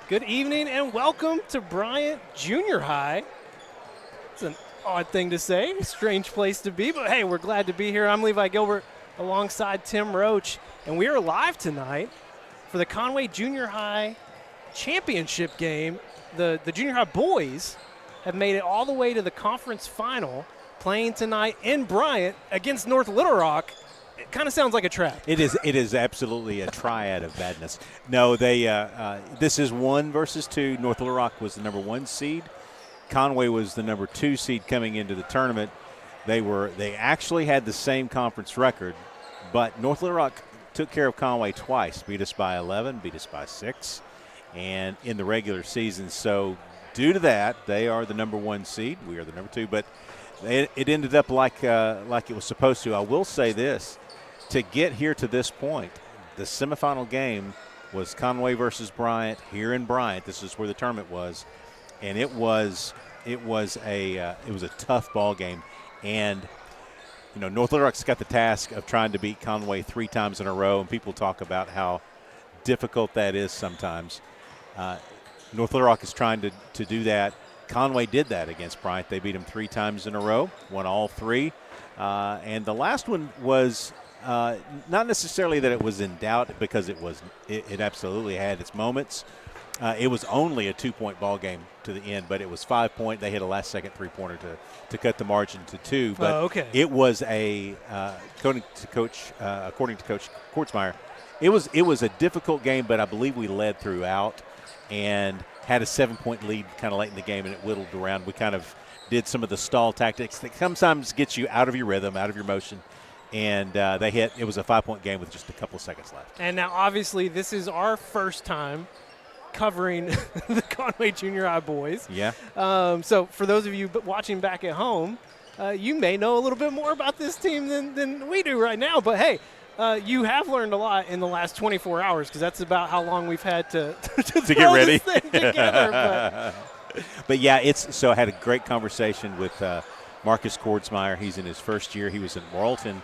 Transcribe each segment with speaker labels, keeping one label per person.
Speaker 1: Good evening and welcome to Bryant Junior High. It's an odd thing to say, strange place to be, but hey, we're glad to be here. I'm Levi Gilbert alongside Tim Roach, and we are live tonight for the Conway Junior High championship game. The junior high boys have made it all the way to the conference final, playing tonight in Bryant against North Little Rock. It kind of sounds like a trap.
Speaker 2: It is absolutely a triad of badness. No, this is 1 versus 2. North Little Rock was the number 1 seed. Conway was the number 2 seed coming into the tournament. They actually had the same conference record, but North Little Rock took care of Conway twice, beat us by 11, beat us by 6, and in the regular season. So due to that, they are the number 1 seed. We are the number 2, but it ended up like it was supposed to. I will say this. To get here to this point, the semifinal game was Conway versus Bryant here in Bryant. This is where the tournament was, and it was a tough ball game. And North Little Rock's got the task of trying to beat Conway 3 times in a row, and people talk about how difficult that is sometimes. North Little Rock is trying to do that. Conway did that against Bryant. They beat him 3 times in a row, won all 3, and the last one was. Not necessarily that it was in doubt, because it absolutely had its moments. It was only a 2-point ball game to the end, but it was 5-point. They hit a last-second 3-pointer to cut the margin to 2. But It was according to Coach Kortzmeyer, it was a difficult game, but I believe we led throughout and had a 7-point lead kind of late in the game, and it whittled around. We kind of did some of the stall tactics that sometimes gets you out of your rhythm, out of your motion. And it was a 5-point game with just a couple of seconds left.
Speaker 1: And now, obviously, this is our first time covering the Conway Junior High boys.
Speaker 2: Yeah.
Speaker 1: So for those of you watching back at home, you may know a little bit more about this team than we do right now. But, hey, you have learned a lot in the last 24 hours, because that's about how long we've had to
Speaker 2: get ready.
Speaker 1: This thing together.
Speaker 2: But yeah, I had a great conversation with Marcus Kortzmeyer. He's in his first year. He was in Morrilton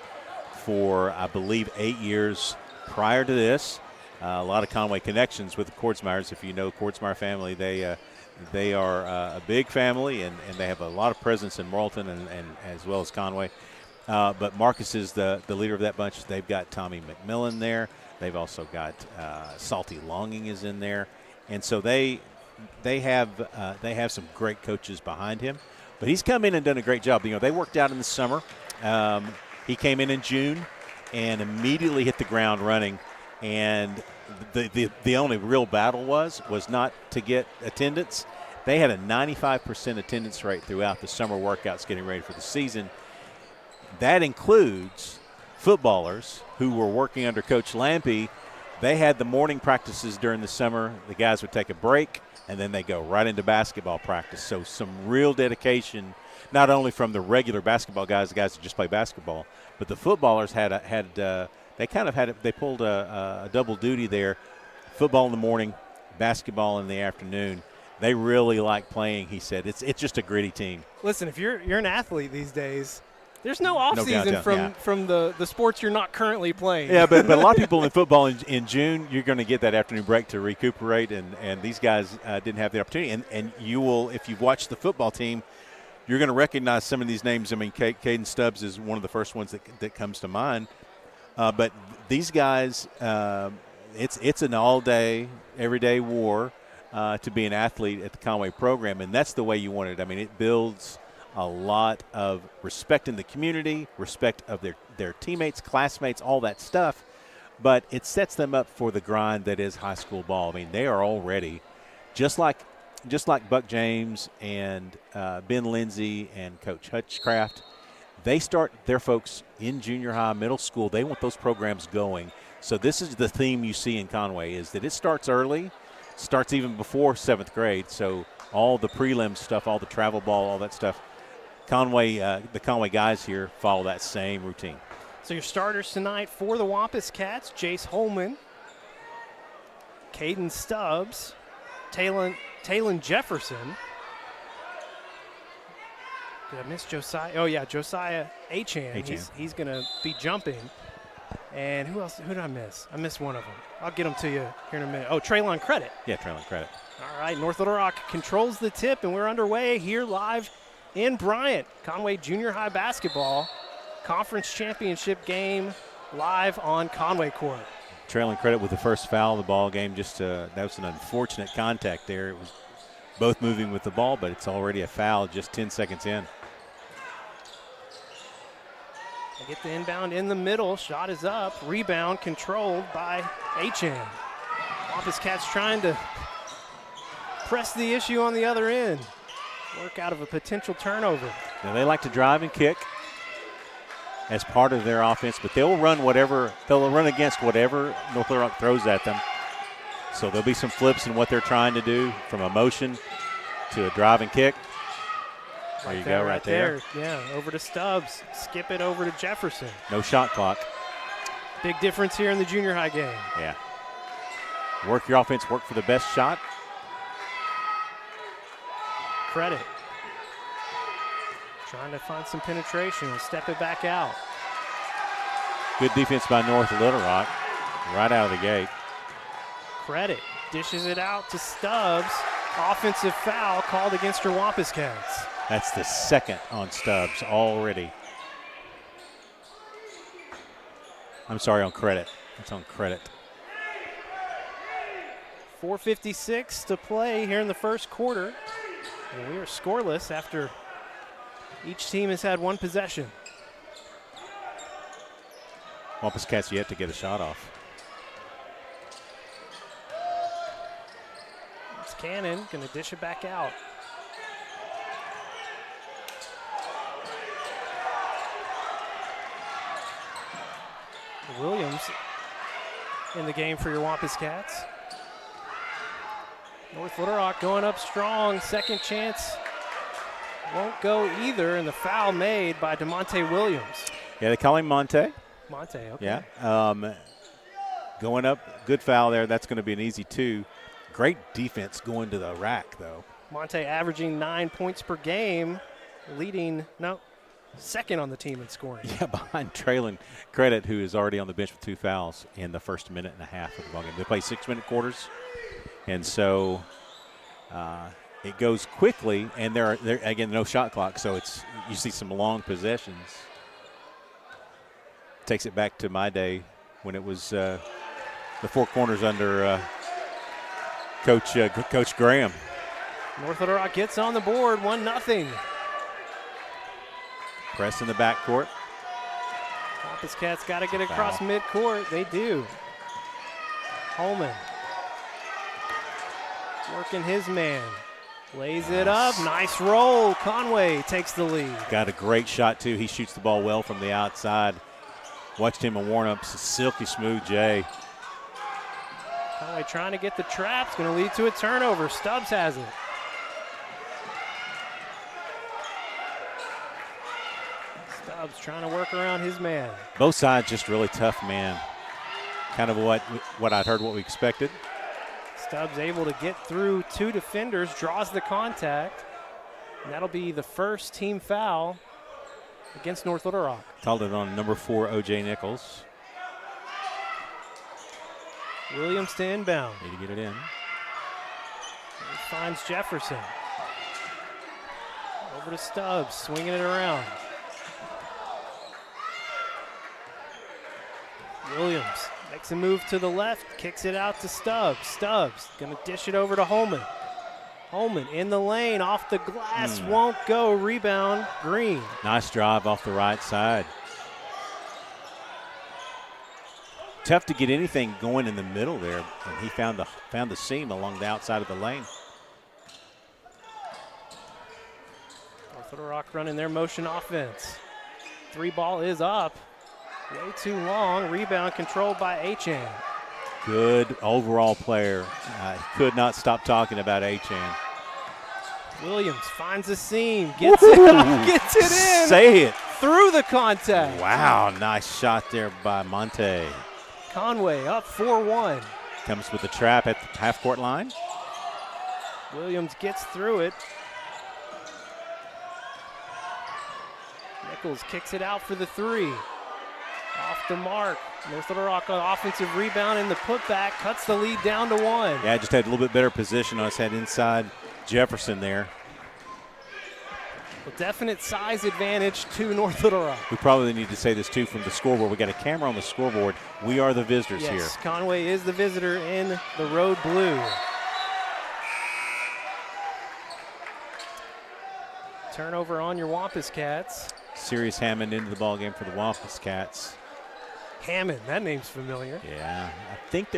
Speaker 2: for, I believe, 8 years prior to this. A lot of Conway connections with the Kortzmeyers. If you know the Kortzmeyer family, they are a big family, and they have a lot of presence in Morrilton and as well as Conway. But Marcus is the leader of that bunch. They've got Tommy McMillan there. They've also got Salty Longing is in there. And so they have some great coaches behind him. But he's come in and done a great job. They worked out in the summer. He came in June and immediately hit the ground running. And the only real battle was not to get attendance. They had a 95% attendance rate throughout the summer workouts getting ready for the season. That includes footballers who were working under Coach Lampy. They had the morning practices during the summer. The guys would take a break, and then they go right into basketball practice. So some real dedication, not only from the regular basketball guys, the guys that just play basketball, but the footballers they pulled a double duty there, football in the morning, basketball in the afternoon. They really like playing, he said. It's just a gritty team.
Speaker 1: Listen, if you're an athlete these days, there's no off-season from the sports you're not currently playing.
Speaker 2: Yeah, but a lot of people in football in June, you're going to get that afternoon break to recuperate, and these guys didn't have the opportunity. And you will, if you've watched the football team, you're going to recognize some of these names. I mean, Caden Stubbs is one of the first ones that comes to mind. But these guys, it's an all-day, everyday war to be an athlete at the Conway program, and that's the way you want it. I mean, it builds a lot of respect in the community, respect of their teammates, classmates, all that stuff. but it sets them up for the grind that is high school ball. I mean, they are already, just like Buck James and Ben Lindsay and Coach Hutchcraft, they start their folks in junior high, middle school. They want those programs going. So this is the theme you see in Conway, is that it starts early, starts even before 7th grade. So all the prelim stuff, all the travel ball, all that stuff, the Conway guys here follow that same routine.
Speaker 1: So your starters tonight for the Wampus Cats: Jace Holman, Caden Stubbs, Talon Jefferson. Did I miss Josiah? Oh, yeah, Josiah Achan. He's going to be jumping. And who else? Who did I miss? I missed one of them. I'll get them to you here in a minute. Oh, Traylon Credit.
Speaker 2: Yeah, Traylon Credit.
Speaker 1: All right, North Little Rock controls the tip, and we're underway here live in Bryant. Conway Junior High basketball conference championship game live on Conway Corp.
Speaker 2: Traylon Credit with the first foul of the ball game. That was an unfortunate contact there. It was both moving with the ball, but it's already a foul just 10 seconds in.
Speaker 1: They get the inbound in the middle. Shot is up. Rebound controlled by Achan. Wampus Cats trying to press the issue on the other end. Work out of a potential turnover.
Speaker 2: Now they like to drive and kick as part of their offense, but they'll run against whatever North Little Rock throws at them. So there'll be some flips in what they're trying to do, from a motion to a drive and kick. There you go, right there.
Speaker 1: Yeah, over to Stubbs. Skip it over to Jefferson.
Speaker 2: No shot clock.
Speaker 1: Big difference here in the junior high game.
Speaker 2: Yeah. Work your offense, work for the best shot.
Speaker 1: Credit. Trying to find some penetration and step it back out.
Speaker 2: Good defense by North Little Rock right out of the gate.
Speaker 1: Credit dishes it out to Stubbs. Offensive foul called against your Wampus Cats.
Speaker 2: That's the second on Stubbs already. I'm sorry, on Credit. It's on Credit.
Speaker 1: 4:56 to play here in the first quarter. And we are scoreless after each team has had one possession.
Speaker 2: Wampus Cats yet to get a shot off.
Speaker 1: It's Cannon going to dish it back out. Williams in the game for your Wampus Cats. North Little Rock going up strong. Second chance won't go either, and the foul made by DeMonte Williams.
Speaker 2: Yeah, they call him Monte.
Speaker 1: Monte, okay.
Speaker 2: Yeah. Going up, good foul there. That's going to be an easy 2. Great defense going to the rack, though.
Speaker 1: Monte averaging 9 points per game, second on the team in scoring.
Speaker 2: Yeah, behind Traylon Credit, who is already on the bench with 2 fouls in the first minute and a half of the ball game. They play 6-minute quarters, and so it goes quickly. And there again, no shot clock, so you see some long possessions. Takes it back to my day when it was the 4 corners under Coach Graham.
Speaker 1: North Little Rock gets on the board, 1-0.
Speaker 2: Press in the backcourt.
Speaker 1: Wampus Cats got to get across midcourt. They do. Holman working his man. Lays it up. Nice roll. Conway takes the lead.
Speaker 2: Got a great shot, too. He shoots the ball well from the outside. Watched him in warm-ups. Silky smooth J.
Speaker 1: Conway trying to get the trap. It's going to lead to a turnover. Stubbs has it. Stubbs trying to work around his man.
Speaker 2: Both sides just really tough man. Kind of what I'd heard, what we expected.
Speaker 1: Stubbs able to get through 2 defenders, draws the contact, and that'll be the first team foul against North Little Rock.
Speaker 2: Called it on number 4, O.J. Nichols.
Speaker 1: Williams to inbound.
Speaker 2: Need to get it in.
Speaker 1: He finds Jefferson. Over to Stubbs, swinging it around. Williams makes a move to the left, kicks it out to Stubbs. Stubbs gonna dish it over to Holman. Holman in the lane, off the glass, won't go. Rebound, Green.
Speaker 2: Nice drive off the right side. tough to get anything going in the middle there, and he found the seam along the outside of the lane.
Speaker 1: North Little Rock running their motion offense. 3 ball is up. Way too long. Rebound controlled by Achan.
Speaker 2: Good overall player. Could not stop talking about Achan.
Speaker 1: Williams finds a seam, gets it in.
Speaker 2: Say it.
Speaker 1: Through the contact.
Speaker 2: Wow, nice shot there by Monte.
Speaker 1: Conway up 4-1.
Speaker 2: Comes with the trap at the half-court line.
Speaker 1: Williams gets through it. Nichols kicks it out for the 3. Off the mark. North Little Rock on offensive rebound and the putback cuts the lead down to 1.
Speaker 2: Yeah, just had a little bit better position on his head inside Jefferson there.
Speaker 1: A definite size advantage to North Little Rock.
Speaker 2: We probably need to say this too from the scoreboard. We got a camera on the scoreboard. We are the visitors here.
Speaker 1: Yes, Conway is the visitor in the road blue. Turnover on your Wampus Cats.
Speaker 2: Sirius Hammond into the ball game for the Wampus Cats.
Speaker 1: Hammond, that name's familiar.
Speaker 2: Yeah, I think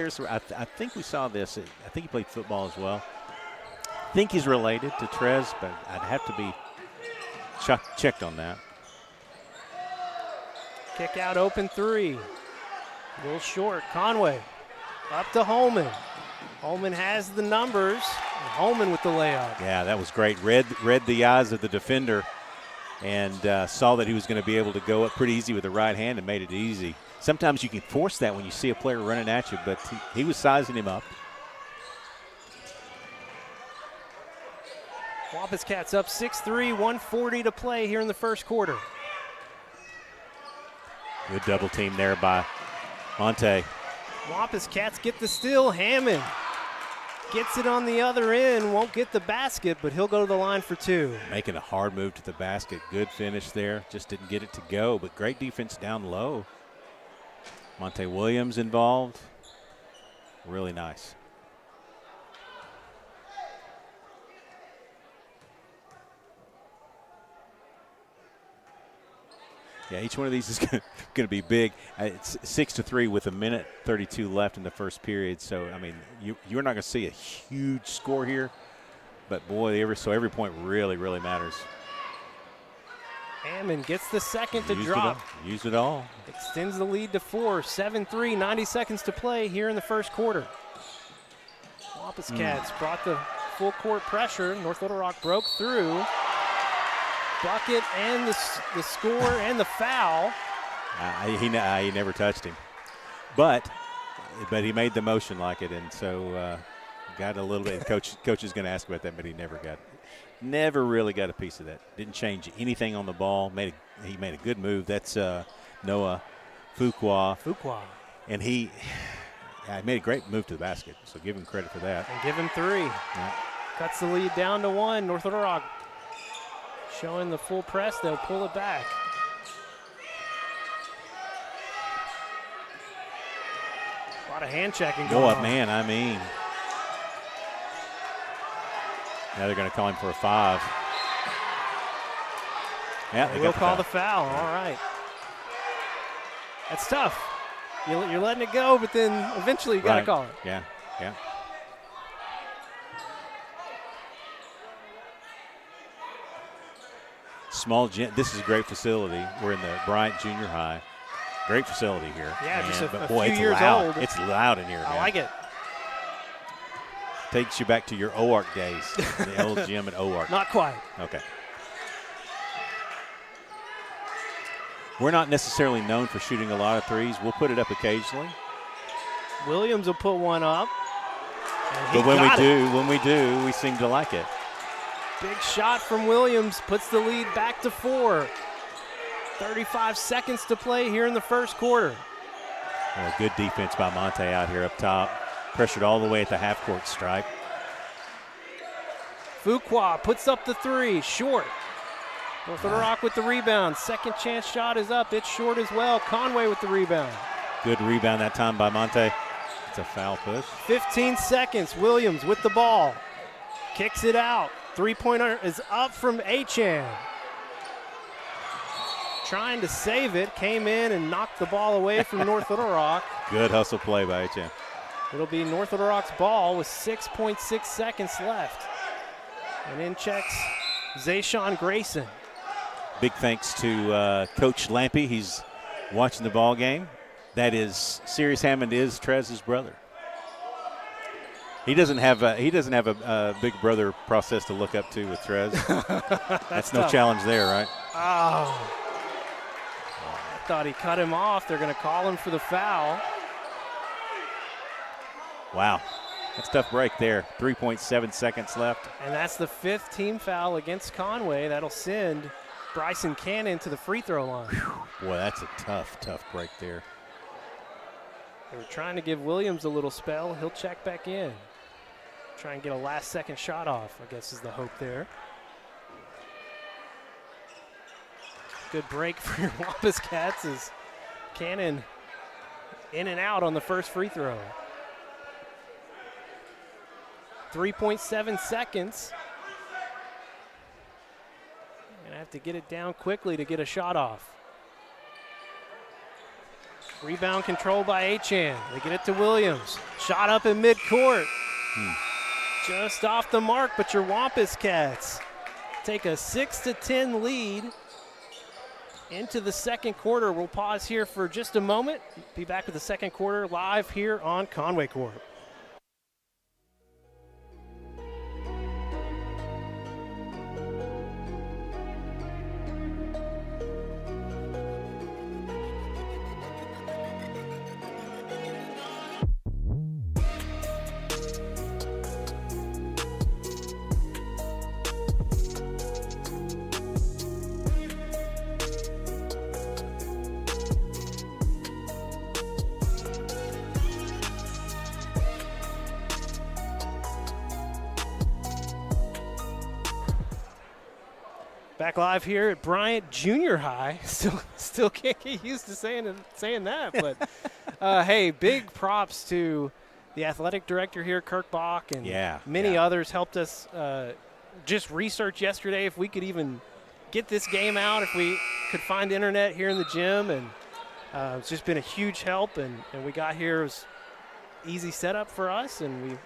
Speaker 2: we saw this. I think he played football as well. I think he's related to Trez, but I'd have to be checked on that.
Speaker 1: Kick out open 3. A little short. Conway up to Holman. Holman has the numbers. Holman with the layup.
Speaker 2: Yeah, that was great. Read the eyes of the defender and saw that he was going to be able to go up pretty easy with the right hand and made it easy. Sometimes you can force that when you see a player running at you, but he was sizing him up.
Speaker 1: Wampus Cats up 6-3, 1:40 to play here in the first quarter.
Speaker 2: Good double team there by Monte.
Speaker 1: Wampus Cats get the steal. Hammond gets it on the other end, won't get the basket, but he'll go to the line for 2.
Speaker 2: Making a hard move to the basket. Good finish there. Just didn't get it to go, but great defense down low. Monte Williams involved. Really nice. Yeah, each one of these is going to be big. It's 6-3 with 1:32 left in the first period. So, I mean, you're not going to see a huge score here. But, boy, every point really, really matters.
Speaker 1: Hammond gets the second to drop.
Speaker 2: Use it all.
Speaker 1: Extends the lead to 4. 7-3, 90 seconds to play here in the first quarter. Wampus Cats brought the full court pressure. North Little Rock broke through. Bucket and the score and the foul.
Speaker 2: He never touched him, but he made the motion like it, and so got a little bit. Coach is going to ask about that, but he never really got a piece of that. Didn't change anything on the ball. He made a good move. That's Noah Fuqua, and he made a great move to the basket. So give him credit for that.
Speaker 1: And give him 3.
Speaker 2: Yeah.
Speaker 1: Cuts the lead down to 1. North Little Rock showing the full press, they'll pull it back. A lot of hand checking going on.
Speaker 2: Man, I mean. Now they're going to call him for a 5. Yeah,
Speaker 1: they will call the foul. All right. That's tough. You're letting it go, but then eventually you got to call it.
Speaker 2: Yeah. Small gym. This is a great facility. We're in the Bryant Junior High. Great facility here.
Speaker 1: Yeah, just a
Speaker 2: boy,
Speaker 1: few
Speaker 2: it's
Speaker 1: years
Speaker 2: loud.
Speaker 1: old.
Speaker 2: It's loud in here.
Speaker 1: I like it.
Speaker 2: Takes you back to your OARC days, the old gym at OARC.
Speaker 1: Not quite.
Speaker 2: Okay. We're not necessarily known for shooting a lot of threes. We'll put it up occasionally.
Speaker 1: Williams will put one up.
Speaker 2: But when we do, we seem to like it.
Speaker 1: Big shot from Williams puts the lead back to 4. 35 seconds to play here in the first quarter.
Speaker 2: Well, good defense by Monte out here up top. Pressured all the way at the half-court stripe.
Speaker 1: Fuqua puts up the 3, short. North Little Rock with the rebound. Second chance shot is up. It's short as well. Conway with the rebound.
Speaker 2: Good rebound that time by Monte. It's a foul push.
Speaker 1: 15 seconds. Williams with the ball. Kicks it out. Three-pointer is up from Achan. trying to save it, came in and knocked the ball away from North Little Rock.
Speaker 2: Good hustle play by HM.
Speaker 1: It'll be North Little Rock's ball with 6.6 seconds left. And in checks Zayshawn Grayson.
Speaker 2: Big thanks to Coach Lampy. He's watching the ball game. That is, Sirius Hammond is Trez's brother. He doesn't have a big brother process to look up to with Trez. That's no challenge there, right?
Speaker 1: Oh. I thought he cut him off. They're going to call him for the foul.
Speaker 2: Wow. That's a tough break there. 3.7 seconds left.
Speaker 1: And that's the 5th team foul against Conway. That'll send Bryson Cannon to the free throw line.
Speaker 2: Boy, that's a tough break there.
Speaker 1: They were trying to give Williams a little spell. He'll check back in. Try and get a last-second shot off, I guess is the hope there. Good break for your Wampus Cats as Cannon in and out on the first free throw. 3.7 seconds. And I have to get it down quickly to get a shot off. Rebound control by Achan. They get it to Williams. Shot up in midcourt. Just off the mark, but your Wampus Cats take a 6-10 lead into the second quarter. We'll pause here for just a moment. Be back with the second quarter live here on Conway Corp. Back live here at Bryant Junior High. Still can't get used to saying that, but hey, big props to the athletic director here, Kirk Bach, and many others helped us just research yesterday if we could even get this game out, if we could find internet here in the gym, and it's just been a huge help, and we got here. It was easy setup for us, and we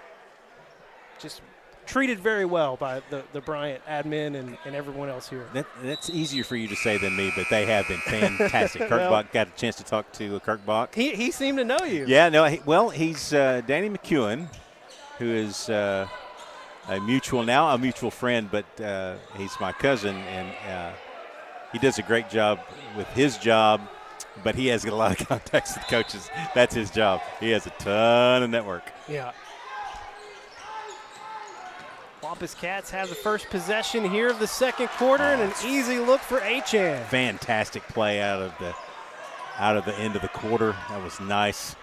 Speaker 1: just treated very well by the Bryant admin and everyone else here.
Speaker 2: That's easier for you to say than me, but they have been fantastic. Kirk Bach, got a chance to talk to Kirk Bach.
Speaker 1: He seemed to know you.
Speaker 2: Yeah, no, he's Danny McEwen, who is a mutual friend, but he's my cousin, and he does a great job with his job, but he has a lot of contacts with coaches. That's his job. He has a ton of network.
Speaker 1: Yeah. Wampus Cats have the first possession here of the second quarter, and an easy look for Achan.
Speaker 2: Fantastic play out of the end of the quarter. That was nice.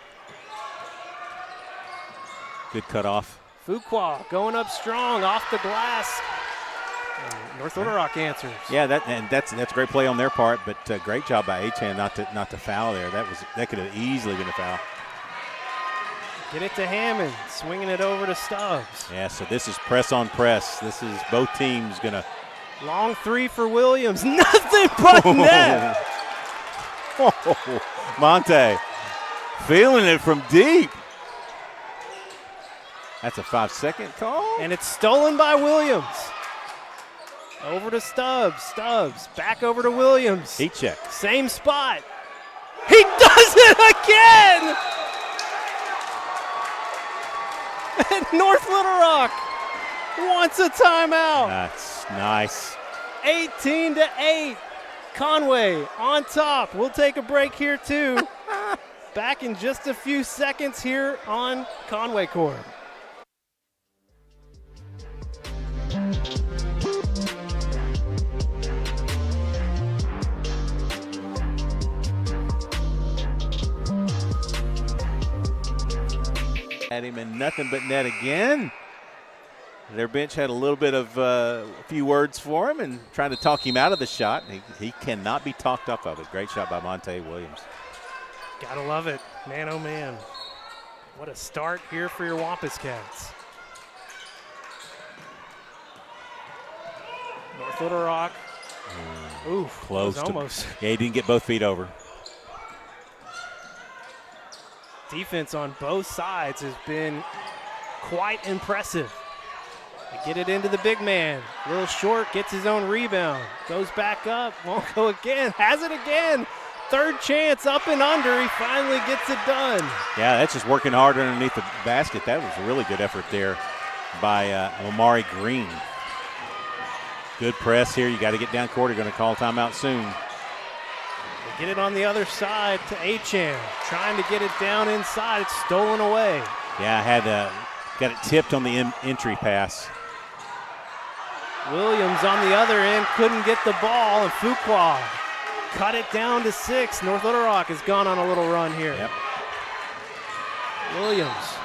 Speaker 2: Good cutoff.
Speaker 1: Fuqua going up strong off the glass. And North Little Rock answers.
Speaker 2: Yeah, that's a great play on their part, but great job by Achan not to foul there. That could have easily been a foul.
Speaker 1: Get it to Hammond, swinging it over to Stubbs.
Speaker 2: Yeah, so this is press on press. This is both teams going to.
Speaker 1: Long three for Williams. Nothing but net.
Speaker 2: Oh, Monte feeling it from deep. That's a 5-second call.
Speaker 1: And it's stolen by Williams. Over to Stubbs. Stubbs back over to Williams.
Speaker 2: Heat check.
Speaker 1: Same spot. He does it again. And North Little Rock wants a timeout.
Speaker 2: That's nice.
Speaker 1: 18-8. Conway on top. We'll take a break here too. Back in just a few seconds here on Conway Corp.
Speaker 2: At him and nothing but net again. Their bench had a little bit of a few words for him and trying to talk him out of the shot. He cannot be talked off of it. Great shot by Monte Williams.
Speaker 1: Gotta love it. Man, oh man. What a start here for your Wampus Cats. North Little Rock Ooh,
Speaker 2: close.
Speaker 1: Almost.
Speaker 2: Yeah, he didn't get both feet over.
Speaker 1: Defense on both sides has been quite impressive. They get it into the big man. A little short, gets his own rebound. Goes back up, won't go again, has it again. Third chance, up and under. He finally gets it done.
Speaker 2: Yeah, that's just working hard underneath the basket. That was a really good effort there by Omari Green. Good press here. You got to get down court. You're going to call timeout soon.
Speaker 1: They get it on the other side to Achan. Trying to get it down inside. It's stolen away.
Speaker 2: Yeah, got it tipped on the entry pass.
Speaker 1: Williams on the other end couldn't get the ball, and Fuqua cut it down to 6. North Little Rock has gone on a little run here.
Speaker 2: Yep.
Speaker 1: Williams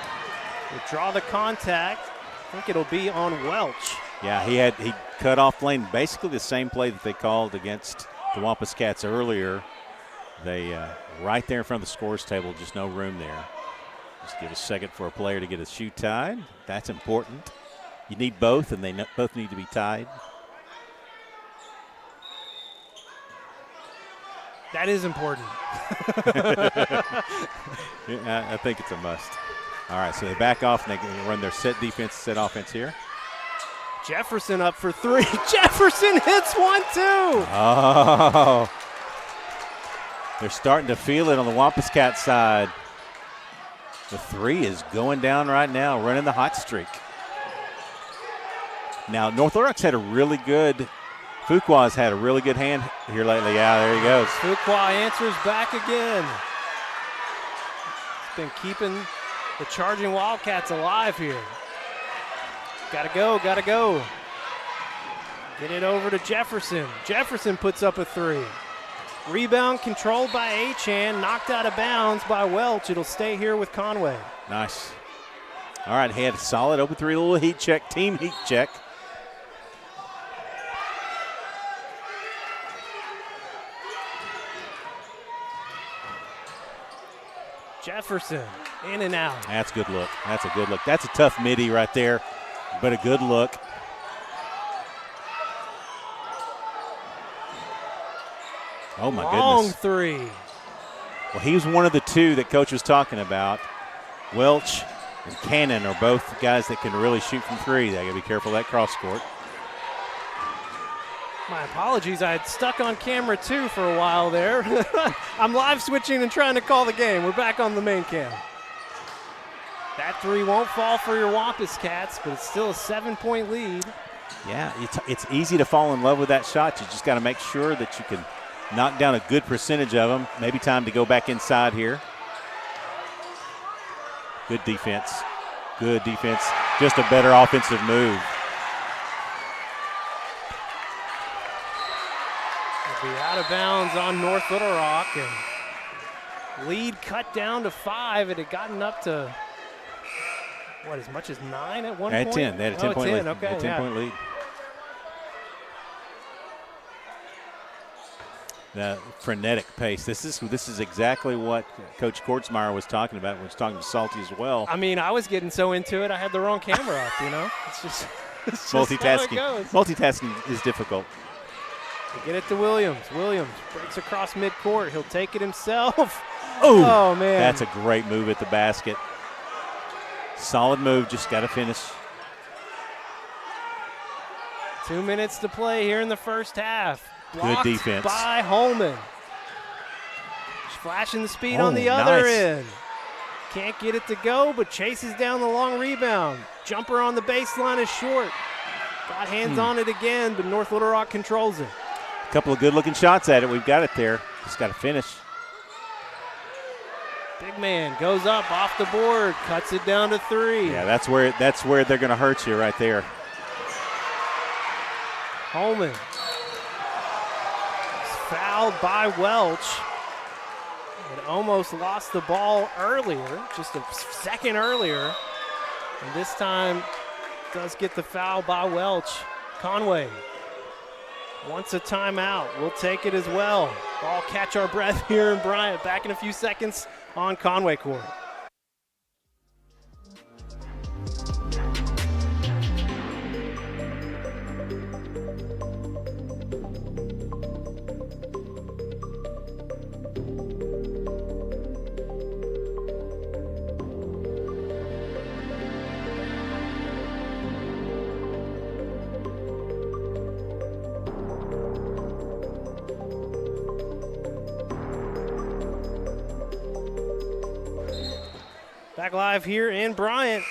Speaker 1: will draw the contact. I think it'll be on Welch.
Speaker 2: Yeah, he cut off lane. Basically the same play that they called against the Wampus Cats earlier. They right there in front of the scores table, just no room there. Just give a second for a player to get a shoe tied. That's important. You need both, and they both need to be tied.
Speaker 1: That is important.
Speaker 2: Yeah, I think it's a must. All right, so they back off, and they run their set defense, set offense here.
Speaker 1: Jefferson up for 3. Jefferson hits one, too.
Speaker 2: Oh. They're starting to feel it on the Wampus Cat side. The 3 is going down right now, running the hot streak. Now, North Little Rock's had a really good – Fuqua's had a really good hand here lately. Yeah, there he goes.
Speaker 1: Fuqua answers back again. He's been keeping the charging Wildcats alive here. Gotta go, gotta go. Get it over to Jefferson. Jefferson puts up a 3. Rebound controlled by Achan, knocked out of bounds by Welch. It'll stay here with Conway.
Speaker 2: Nice. All right, he had a solid open 3, little heat check, team heat check.
Speaker 1: Jefferson, in and out.
Speaker 2: That's a good look. That's a good look. That's a tough midi right there, but a good look. Oh, my
Speaker 1: Long
Speaker 2: goodness.
Speaker 1: 3.
Speaker 2: Well, he was one of the 2 that Coach was talking about. Welch and Cannon are both guys that can really shoot from 3. They got to be careful of that cross court.
Speaker 1: My apologies. I had stuck on camera 2 for a while there. I'm live switching and trying to call the game. We're back on the main cam. That 3 won't fall for your Wampus Cats, but it's still a 7-point lead.
Speaker 2: Yeah, it's easy to fall in love with that shot. You just got to make sure that you can knock down a good percentage of them. Maybe time to go back inside here. Good defense. Good defense. Just a better offensive move.
Speaker 1: Be out of bounds on North Little Rock, and lead cut down to 5. It had gotten up to, what, as much as 9 at one
Speaker 2: They had
Speaker 1: point?
Speaker 2: 10. They had a 10-point lead.
Speaker 1: Okay,
Speaker 2: They had a 10-point lead. The frenetic pace. This is exactly what Coach Kortsmeyer was talking about when he was talking to Salty as well.
Speaker 1: I mean, I was getting so into it, I had the wrong camera up, you know? It's just
Speaker 2: Multitasking.
Speaker 1: how it goes.
Speaker 2: Multitasking is difficult.
Speaker 1: They get it to Williams. Williams breaks across midcourt. He'll take it himself.
Speaker 2: Ooh,
Speaker 1: oh, man.
Speaker 2: That's a great move at the basket. Solid move, just got to finish.
Speaker 1: 2 minutes to play here in the first half. Blocked
Speaker 2: Good defense
Speaker 1: by Holman. Flashing the speed
Speaker 2: Oh,
Speaker 1: on the other
Speaker 2: nice.
Speaker 1: end. Can't get it to go, but chases down the long rebound. Jumper on the baseline is short. Got hands on it again, but North Little Rock controls it.
Speaker 2: A couple of good-looking shots at it. We've got it there. Just got to finish.
Speaker 1: Big man goes up off the board, cuts it down to 3.
Speaker 2: Yeah, that's where they're going to hurt you right there.
Speaker 1: Holman is fouled by Welch. It almost lost the ball earlier, just a second earlier. And this time does get the foul by Welch. Conway wants a timeout. We'll take it as well. All catch our breath here in Bryant. Back in a few seconds on Conway Corp. Back live here in Bryant.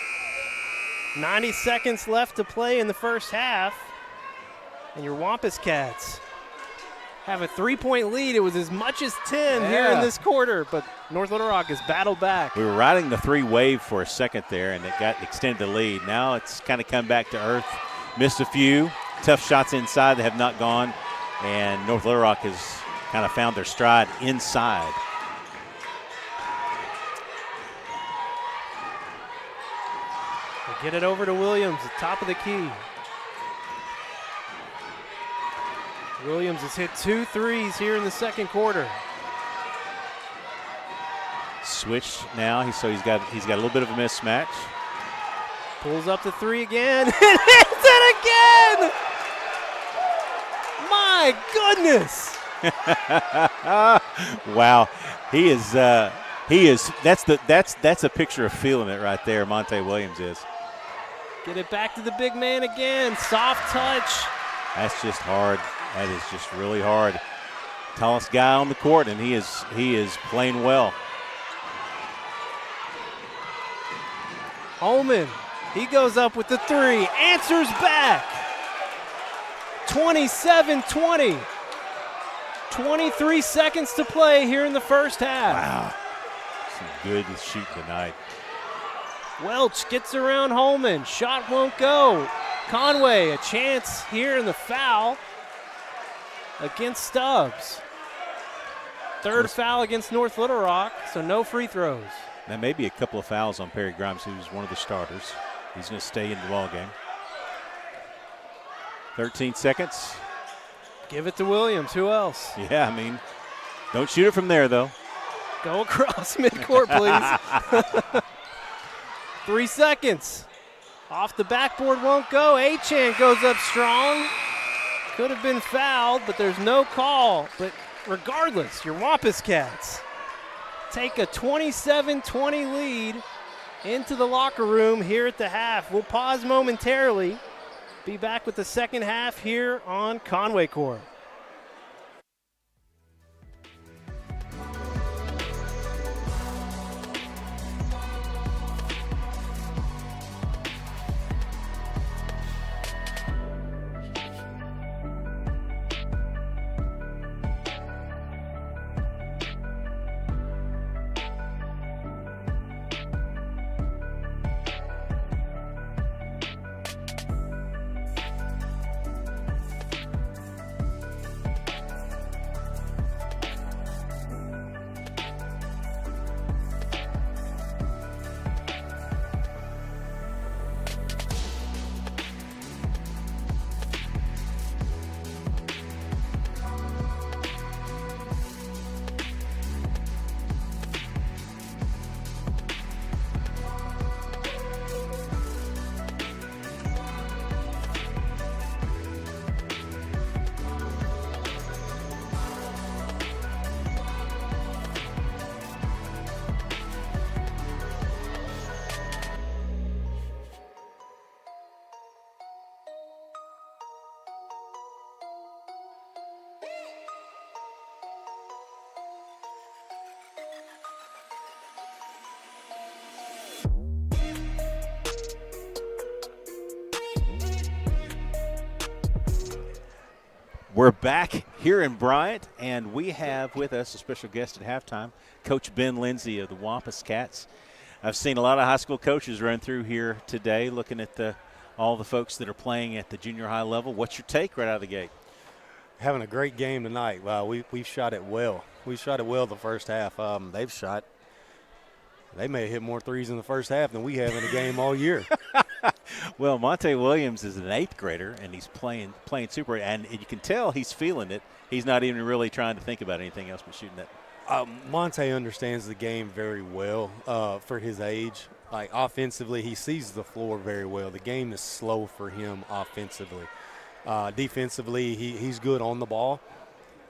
Speaker 1: 90 seconds left to play in the first half. And your Wampus Cats have a 3-point lead. It was as much as 10 here in this quarter, but North Little Rock has battled back.
Speaker 2: We were riding the 3 wave for a second there, and it got extended the lead. Now it's kind of come back to earth. Missed a few. Tough shots inside that have not gone, and North Little Rock has kind of found their stride inside.
Speaker 1: They get it over to Williams, the top of the key. Williams has hit 2 threes here in the second quarter.
Speaker 2: Switch now, so he's got a little bit of a mismatch.
Speaker 1: Pulls up the 3 again and hits it again! My goodness!
Speaker 2: Wow, he is. That's a picture of feeling it right there. Monte Williams is.
Speaker 1: Get it back to the big man again. Soft touch.
Speaker 2: That's just hard. That is just really hard. Tallest guy on the court, and he is playing well.
Speaker 1: Holman, he goes up with the 3, answers back. 27-20. 23 seconds to play here in the first half.
Speaker 2: Wow, some good shooting tonight.
Speaker 1: Welch gets around Holman. Shot won't go. Conway, a chance here in the foul against Stubbs. Third foul against North Little Rock, so no free throws.
Speaker 2: That may be a couple of fouls on Perry Grimes, who's one of the starters. He's going to stay in the ball game. 13 seconds.
Speaker 1: Give it to Williams. Who else?
Speaker 2: Yeah, I mean, don't shoot it from there, though.
Speaker 1: Go across midcourt, please. 3 seconds. Off the backboard won't go. Achan goes up strong. Could have been fouled, but there's no call. But regardless, your Wampus Cats take a 27-20 lead into the locker room here at the half. We'll pause momentarily. Be back with the second half here on Conway Corp.
Speaker 2: We're back here in Bryant, and we have with us a special guest at halftime, Coach Ben Lindsay of the Wampus Cats. I've seen a lot of high school coaches run through here today looking at all the folks that are playing at the junior high level. What's your take right out of the gate?
Speaker 3: Having a great game tonight. Wow, we've shot it well. We shot it well the first half. They may have hit more threes in the first half than we have in a game all year.
Speaker 2: Well, Monte Williams is an 8th grader, and he's playing super, and you can tell he's feeling it. He's not even really trying to think about anything else but shooting that.
Speaker 3: Monte understands the game very well for his age. Like, offensively, he sees the floor very well. The game is slow for him offensively. Defensively, he's good on the ball.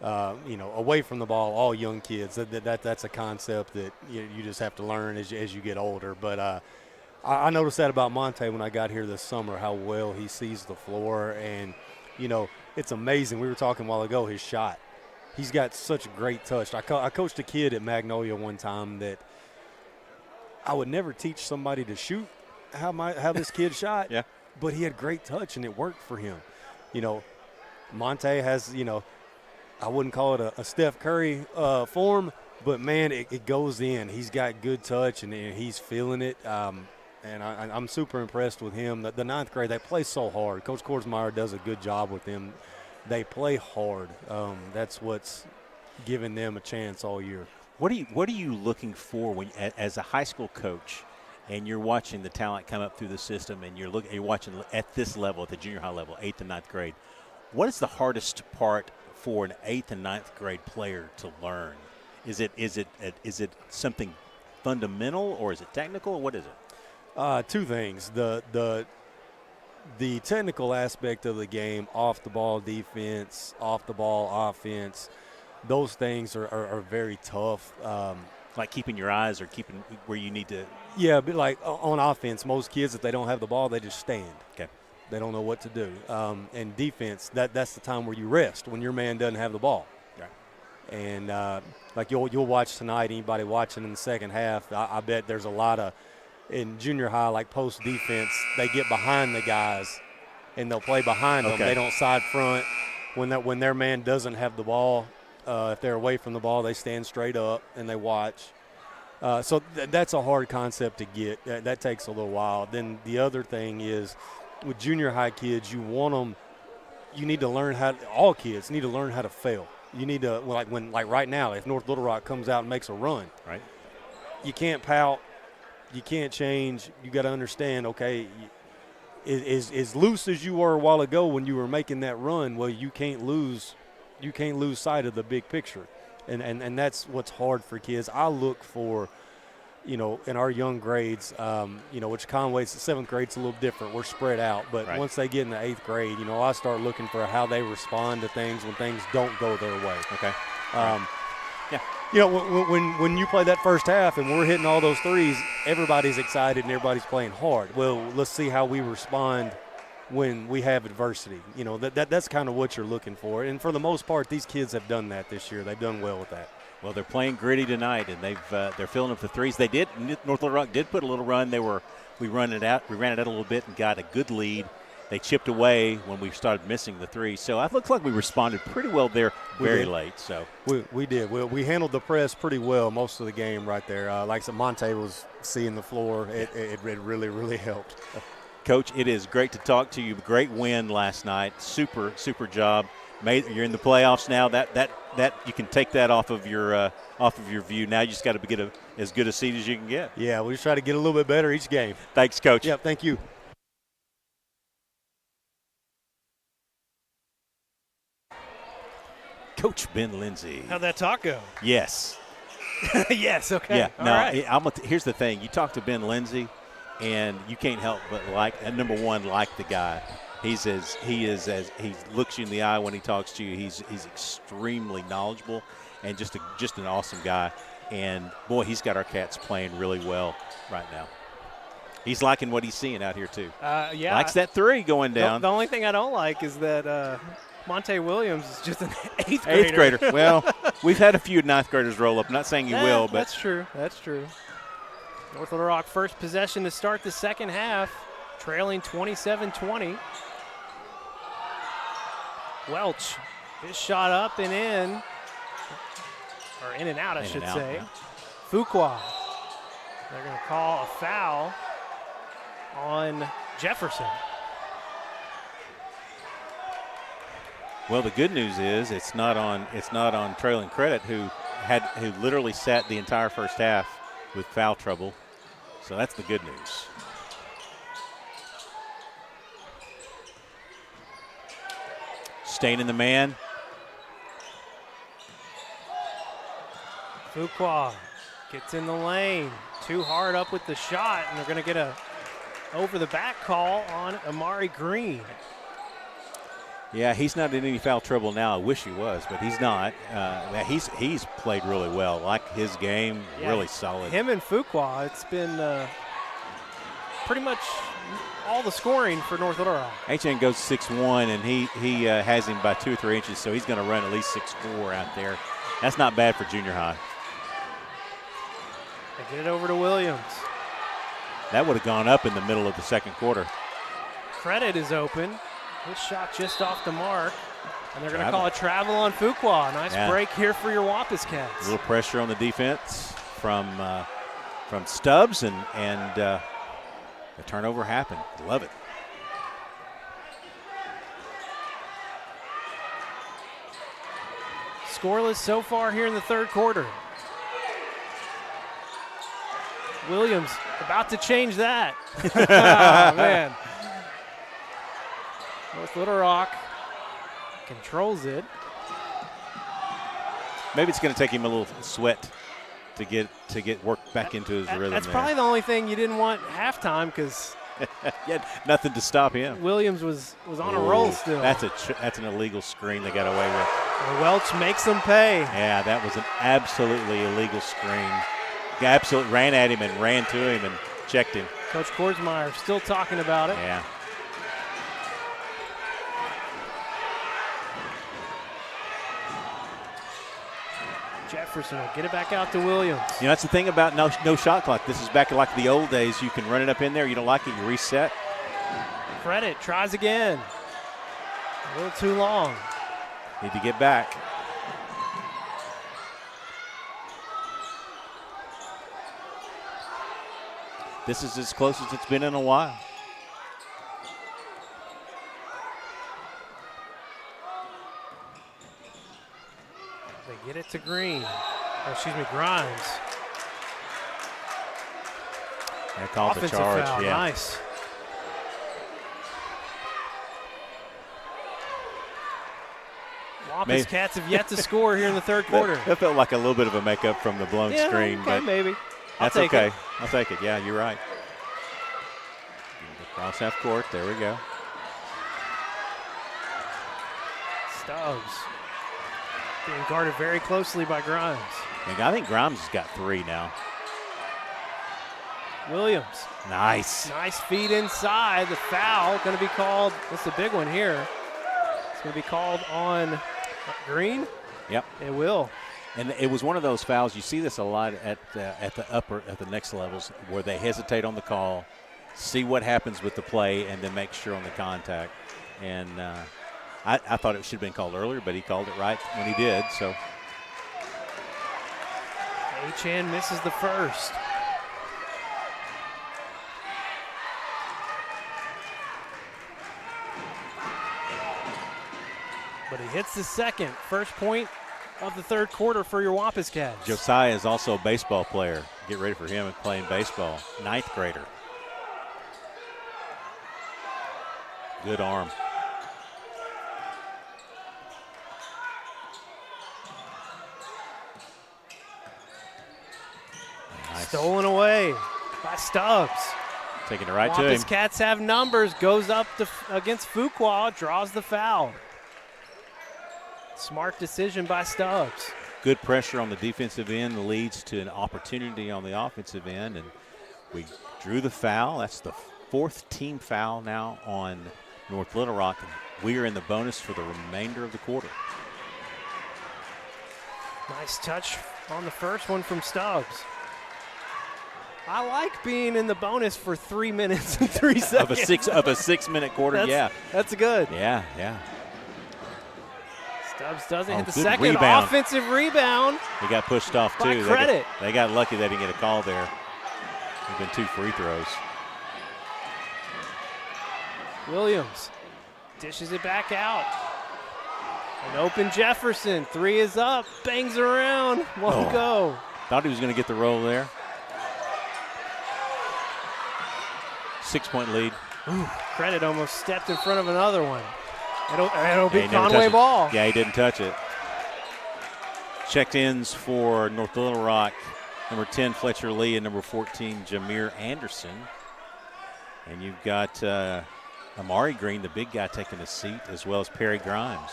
Speaker 3: Away from the ball, all young kids. That's a concept that you just have to learn as you get older. But I noticed that about Monte when I got here this summer, how well he sees the floor. And, it's amazing. We were talking a while ago, his shot. He's got such a great touch. I coached a kid at Magnolia one time that I would never teach somebody to shoot how this kid shot.
Speaker 2: Yeah.
Speaker 3: But he had great touch, and it worked for him. Monte has, I wouldn't call it a Steph Curry form, but, man, it goes in. He's got good touch, and he's feeling it. And I'm super impressed with him. The ninth grade, they play so hard. Coach Korsmeyer does a good job with them. They play hard. That's what's giving them a chance all year.
Speaker 2: What are you looking for when, as a high school coach, and you're watching the talent come up through the system, and you're watching at this level, at the junior high level, 8th and 9th grade? What is the hardest part for an 8th and 9th grade player to learn? Is it something fundamental, or is it technical, or what is it?
Speaker 3: Two things. The technical aspect of the game, off the ball defense, off the ball offense, those things are very tough.
Speaker 2: Like keeping your eyes or keeping where you need to.
Speaker 3: Yeah, but like on offense, most kids, if they don't have the ball, they just stand.
Speaker 2: Okay.
Speaker 3: They don't know what to do. And defense, that's the time where you rest, when your man doesn't have the ball.
Speaker 2: Right.
Speaker 3: And like you'll watch tonight, anybody watching in the second half, I bet there's a lot of, in junior high, like post defense, they get behind the guys and they'll play behind them. They don't side front. When their man doesn't have the ball, if they're away from the ball, they stand straight up and they watch. So that's a hard concept to get. That takes a little while. Then the other thing is, with junior high kids, you need to learn all kids need to learn how to fail. You need to, like right now, if North Little Rock comes out and makes a run,
Speaker 2: right? You
Speaker 3: can't pout. You can't change. You got to understand, okay, as loose as you were a while ago when you were making that run, well, you can't lose sight of the big picture. And that's what's hard for kids. I look for, in our young grades, which Conway's 7th grade's a little different. We're spread out. But once they get in the 8th grade, I start looking for how they respond to things when things don't go their way.
Speaker 2: Okay.
Speaker 3: Yeah. When you play that first half and we're hitting all those threes, everybody's excited and everybody's playing hard. Well, let's see how we respond when we have adversity. That's kind of what you're looking for. And for the most part, these kids have done that this year. They've done well with that.
Speaker 2: Well, they're playing gritty tonight, and they're filling up the threes. North Little Rock did put a little run. We ran it out a little bit and got a good lead. They chipped away when we started missing the three. So it looks like we responded pretty well there very late. So
Speaker 3: we did. We handled the press pretty well most of the game right there. Like I said, Monte was seeing the floor. It really, really helped.
Speaker 2: Coach, it is great to talk to you. Great win last night. Super, super job. You're in the playoffs now. That you can take that off of your view. Now you just got to get as good a seed as you can get.
Speaker 3: Yeah, we just try to get a little bit better each game.
Speaker 2: Thanks, Coach.
Speaker 3: Yep, thank you.
Speaker 2: Coach Ben Lindsay.
Speaker 1: How'd that talk go?
Speaker 2: Yes.
Speaker 1: Yes, okay.
Speaker 2: Yeah.
Speaker 1: All
Speaker 2: no,
Speaker 1: right.
Speaker 2: Here's the thing. You talk to Ben Lindsay, and you can't help but number one, like the guy. He looks you in the eye when he talks to you. He's extremely knowledgeable and just an awesome guy. And boy, he's got our Cats playing really well right now. He's liking what he's seeing out here too.
Speaker 1: Yeah.
Speaker 2: Likes that three going down.
Speaker 1: The only thing I don't like is that Monte Williams is just an 8th grader.
Speaker 2: 8th grader. Well, we've had a few 9th graders roll up. I'm not saying he will, but
Speaker 1: that's true. North Little Rock first possession to start the second half, trailing 27-20. Welch, his shot up and in, or in and out, I should say.
Speaker 2: Yeah.
Speaker 1: Fuqua, they're going to call a foul on Jefferson.
Speaker 2: Well, the good news is it's not on Traylon Credit, who literally sat the entire first half with foul trouble. So that's the good news. Staying in the man.
Speaker 1: Fuqua gets in the lane. Too hard up with the shot, and they're going to get a over-the-back call on Amari Green.
Speaker 2: Yeah, he's not in any foul trouble now. I wish he was, but he's not. He's played really well. Like his game, really solid.
Speaker 1: Him and Fuqua, it's been pretty much all the scoring for North Little Rock.
Speaker 2: HN goes 6'1", and he has him by 2 or 3 inches, so he's going to run at least 6'4" out there. That's not bad for junior high.
Speaker 1: They get it over to Williams.
Speaker 2: That would have gone up in the middle of the second quarter.
Speaker 1: Credit is open. His shot just off the mark. And they're going to call a travel on Fuqua. Nice break here for your Wampus Cats.
Speaker 2: A little pressure on the defense from Stubbs, and a turnover happened. Love it.
Speaker 1: Scoreless so far here in the third quarter. Williams about to change that. Oh, man. North Little Rock controls it.
Speaker 2: Maybe it's going to take him a little sweat to get worked back into his rhythm.
Speaker 1: That's probably the only thing you didn't want halftime, because
Speaker 2: nothing to stop him.
Speaker 1: Williams was on a roll still.
Speaker 2: That's an illegal screen they got away with.
Speaker 1: And Welch makes them pay.
Speaker 2: Yeah, that was an absolutely illegal screen. He absolutely ran at him and ran to him and checked him.
Speaker 1: Coach Kordsmeyer still talking about it.
Speaker 2: Yeah.
Speaker 1: Jefferson will get it back out to Williams.
Speaker 2: You know, that's the thing about no shot clock. This is back like the old days. You can run it up in there. You don't like it, you reset.
Speaker 1: Credit tries again. A little too long.
Speaker 2: Need to get back. This is as close as it's been in a while.
Speaker 1: They get it to Green. Grimes.
Speaker 2: They called the
Speaker 1: Offensive
Speaker 2: charge.
Speaker 1: foul.
Speaker 2: Yeah.
Speaker 1: Nice. Wampus Cats have yet to score here in the third quarter.
Speaker 2: That felt like a little bit of a makeup from the blown screen.
Speaker 1: Okay,
Speaker 2: but
Speaker 1: maybe.
Speaker 2: That's okay. I'll take it. Yeah, you're right. Across half court. There we go.
Speaker 1: Stubbs being guarded very closely by Grimes.
Speaker 2: I think Grimes has got 3 now.
Speaker 1: Williams.
Speaker 2: Nice.
Speaker 1: Nice feed inside. The foul going to be called. That's a big one here. It's going to be called on Green.
Speaker 2: Yep.
Speaker 1: It will.
Speaker 2: And it was one of those fouls. You see this a lot at the next levels, where they hesitate on the call, see what happens with the play, and then make sure on the contact. And I thought it should have been called earlier, but he called it right when he did. So
Speaker 1: Achan misses the first. But he hits the second. First point of the third quarter for your Wampus Cats.
Speaker 2: Josiah is also a baseball player. Get ready for him playing baseball. 9th grader. Good arm. Nice.
Speaker 1: Stolen away by Stubbs.
Speaker 2: Taking it right to him.
Speaker 1: Wampus Cats have numbers. Goes up against Fuqua. Draws the foul. Smart decision by Stubbs.
Speaker 2: Good pressure on the defensive end leads to an opportunity on the offensive end, and we drew the foul. That's the 4th team foul now on North Little Rock. We are in the bonus for the remainder of the quarter.
Speaker 1: Nice touch on the first one from Stubbs. I like being in the bonus for 3 minutes and 3 seconds.
Speaker 2: of a 6-minute quarter.
Speaker 1: That's good.
Speaker 2: Yeah.
Speaker 1: Stubbs doesn't hit the
Speaker 2: good
Speaker 1: second.
Speaker 2: rebound.
Speaker 1: Offensive rebound.
Speaker 2: He got pushed off
Speaker 1: By
Speaker 2: too.
Speaker 1: Credit.
Speaker 2: They got lucky they didn't get a call there. There've been 2 free throws.
Speaker 1: Williams dishes it back out. An open Jefferson. 3 is up. Bangs around. Won't go.
Speaker 2: Thought he was going to get the roll there. 6-point lead.
Speaker 1: Ooh, Credit almost stepped in front of another one. It'll be Conway
Speaker 2: touched
Speaker 1: ball.
Speaker 2: Yeah, he didn't touch it. Checked ins for North Little Rock. Number 10, Fletcher Lee, and number 14, Jameer Anderson. And you've got Amari Green, the big guy, taking a seat, as well as Perry Grimes.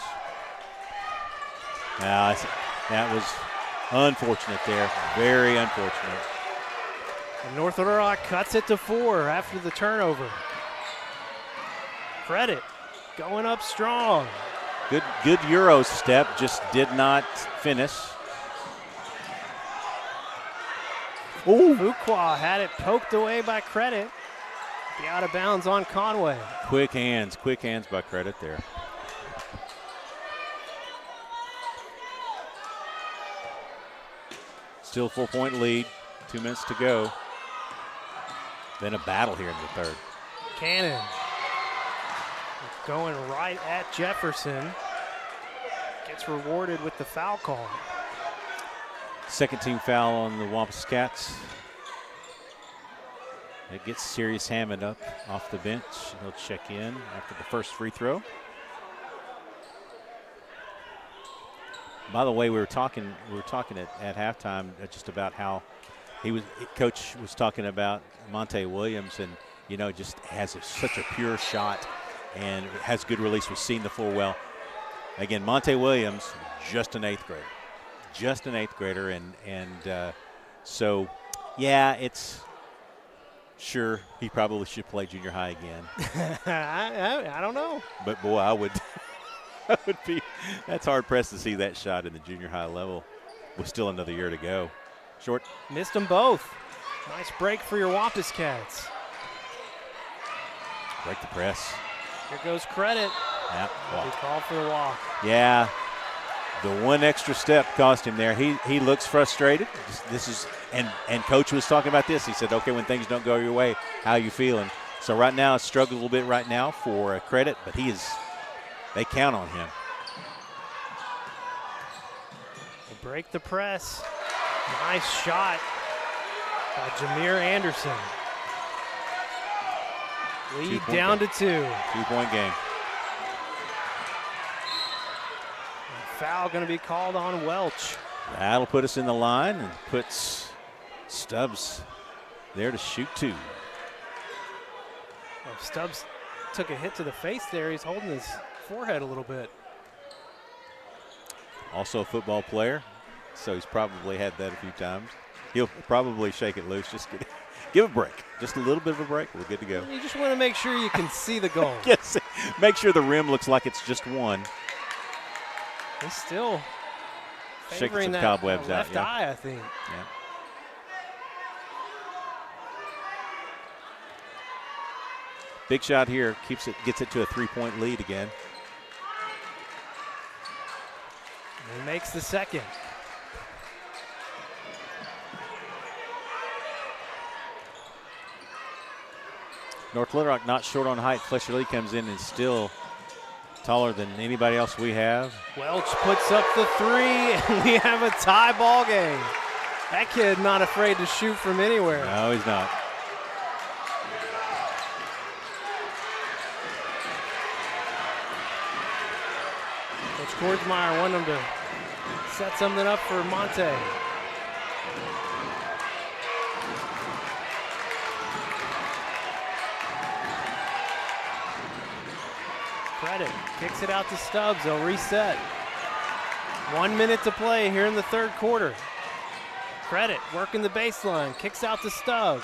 Speaker 2: That was unfortunate there. Very unfortunate.
Speaker 1: And North Little Rock cuts it to 4 after the turnover. Credit going up strong.
Speaker 2: Good Euro step, just did not finish. Ooh.
Speaker 1: Fuqua had it poked away by Credit. Be out of bounds on Conway.
Speaker 2: Quick hands by Credit there. Still 4-point lead, 2 minutes to go. Then a battle here in the third.
Speaker 1: Cannon going right at Jefferson. Gets rewarded with the foul call.
Speaker 2: Second team foul on the Wampus Cats. It gets Sirius Hammond up off the bench. He'll check in after the first free throw. By the way, we were talking at halftime just about how Coach was talking about Monte Williams, and just has such a pure shot and has good release. We've seen the floor well. Again, Monte Williams, just an 8th grader, and so yeah, it's sure he probably should play junior high again.
Speaker 1: I don't know,
Speaker 2: but boy, I would. That's hard pressed to see that shot in the junior high level with still another year to go. Short.
Speaker 1: Missed them both. Nice break for your Wampus Cats.
Speaker 2: Break the press.
Speaker 1: Here goes Credit.
Speaker 2: Yeah,
Speaker 1: He called for the walk.
Speaker 2: Yeah, the one extra step cost him there. He looks frustrated. And Coach was talking about this. He said, okay, when things don't go your way, how are you feeling? So right now, it's struggled a little bit right now for Credit, but they count on him.
Speaker 1: They break the press. Nice shot by Jameer Anderson. Lead down to 2.
Speaker 2: 2-point game.
Speaker 1: Foul going to be called on Welch.
Speaker 2: That'll put us in the line and puts Stubbs there to shoot 2.
Speaker 1: Well, Stubbs took a hit to the face there. He's holding his forehead a little bit.
Speaker 2: Also a football player, so he's probably had that a few times. He'll probably shake it loose. Just give a break. Just a little bit of a break. We're good to go.
Speaker 1: You just want to make sure you can see the goal.
Speaker 2: Yes. Make sure the rim looks like it's just one.
Speaker 1: He's still
Speaker 2: shaking
Speaker 1: favoring
Speaker 2: some
Speaker 1: that
Speaker 2: cobwebs
Speaker 1: left
Speaker 2: out.
Speaker 1: eye, I think.
Speaker 2: Yeah. Big shot here. Gets it to a 3-point lead again.
Speaker 1: And he makes the second.
Speaker 2: North Little Rock not short on height. Fletcher Lee comes in and still taller than anybody else we have.
Speaker 1: Welch puts up the 3, and we have a tie ball game. That kid not afraid to shoot from anywhere.
Speaker 2: No, he's not.
Speaker 1: Coach Kordsmeyer wanted him to set something up for Monte. Credit kicks it out to Stubbs. They'll reset. 1 minute to play here in the third quarter. Credit working the baseline. Kicks out to Stubbs.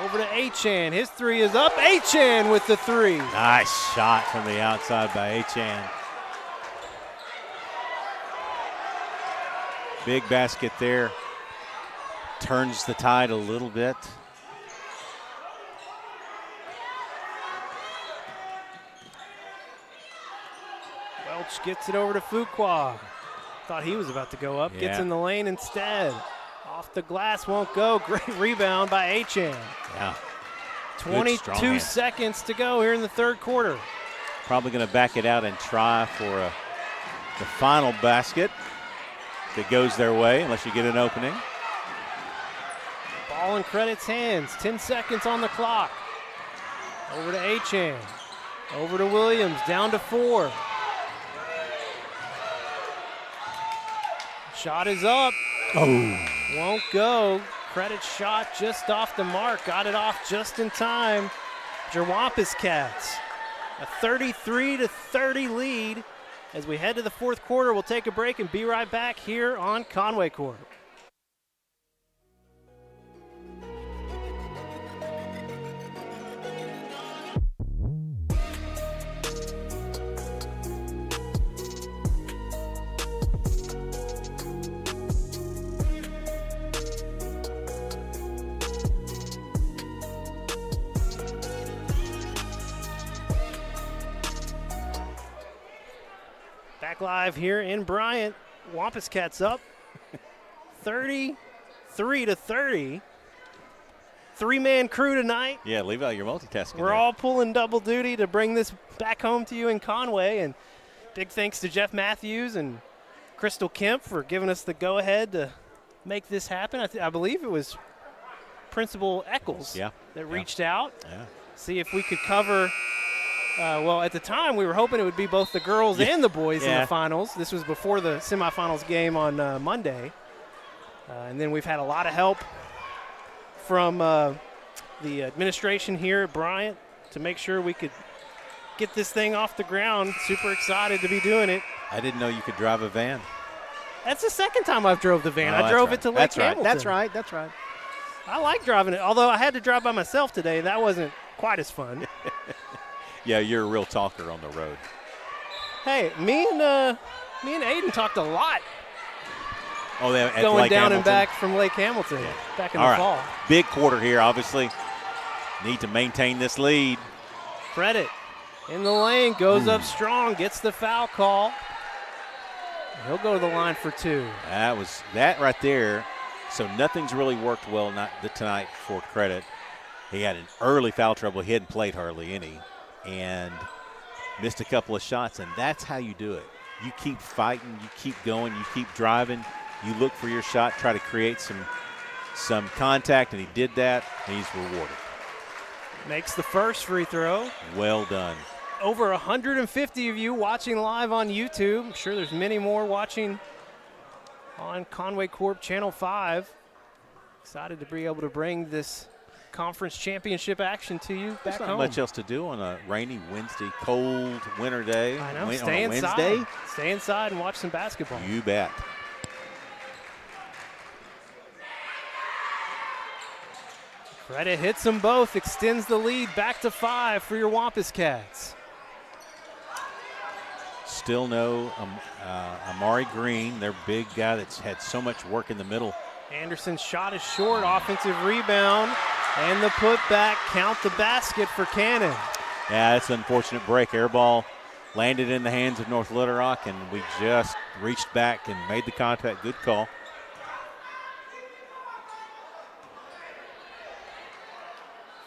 Speaker 1: Over to Achan. His 3 is up. Achan with the 3.
Speaker 2: Nice shot from the outside by Achan. Big basket there. Turns the tide a little bit.
Speaker 1: Welch gets it over to Fuqua. Thought he was about to go up.
Speaker 2: Yeah.
Speaker 1: Gets in the lane instead. Off the glass, won't go. Great rebound by Achan.
Speaker 2: Yeah.
Speaker 1: 22 seconds to go here in the third quarter.
Speaker 2: Probably going to back it out and try for the final basket. If it goes their way, unless you get an opening.
Speaker 1: Ball in Credit's hands. 10 seconds on the clock. Over to Achan. Over to Williams. Down to 4. Shot is up.
Speaker 2: Oh.
Speaker 1: Won't go. Credit shot just off the mark. Got it off just in time. Wampus Cats. A 33-30 lead. As we head to the fourth quarter, we'll take a break and be right back here on Conway Corp. Back live here in Bryant. Wampus Cats up 33-30. Three-man crew tonight.
Speaker 2: Yeah, leave out your multitasking.
Speaker 1: We're all pulling double duty to bring this back home to you in Conway. And big thanks to Jeff Matthews and Crystal Kemp for giving us the go-ahead to make this happen. I believe it was Principal Eccles that reached out.
Speaker 2: Yeah.
Speaker 1: See if we could cover. Well, at the time, we were hoping it would be both the girls and the boys in the finals. This was before the semifinals game on Monday. And then we've had a lot of help from the administration here at Bryant to make sure we could get this thing off the ground. Super excited to be doing it.
Speaker 2: I didn't know you could drive a van.
Speaker 1: That's the second time I've drove the van. I drove it to Lake Hamilton.
Speaker 2: That's right.
Speaker 1: I like driving it, although I had to drive by myself today. That wasn't quite as fun.
Speaker 2: Yeah, you're a real talker on the road.
Speaker 1: Hey, me and Aiden talked a lot.
Speaker 2: Oh, at
Speaker 1: going
Speaker 2: Lake
Speaker 1: down
Speaker 2: Hamilton?
Speaker 1: And back from Lake Hamilton back in the fall.
Speaker 2: Big quarter here, obviously. Need to maintain this lead.
Speaker 1: Credit in the lane, goes up strong, gets the foul call. He'll go to the line for two.
Speaker 2: That right there. So nothing's really worked well tonight for Credit. He had an early foul trouble. He hadn't played hardly any and missed a couple of shots, and that's how you do it. You keep fighting, you keep going, you keep driving, you look for your shot, try to create some contact, and he did that, and he's rewarded.
Speaker 1: Makes the first free throw.
Speaker 2: Well done.
Speaker 1: Over 150 of you watching live on YouTube. I'm sure there's many more watching on Conway Corp Channel 5. Excited to be able to bring this conference championship action to you back
Speaker 2: There's not
Speaker 1: home.
Speaker 2: much else to do on a rainy Wednesday, cold winter day.
Speaker 1: I know.
Speaker 2: On
Speaker 1: Stay
Speaker 2: a
Speaker 1: inside.
Speaker 2: Wednesday?
Speaker 1: Stay inside and watch some basketball.
Speaker 2: You bet.
Speaker 1: Credit hits them both, extends the lead back to 5 for your Wampus Cats.
Speaker 2: Still no Amari Green, their big guy that's had so much work in the middle.
Speaker 1: Anderson's shot is short, offensive rebound, and the putback. Count the basket for Cannon.
Speaker 2: Yeah, it's an unfortunate break. Air ball landed in the hands of North Little Rock, and we just reached back and made the contact. Good call.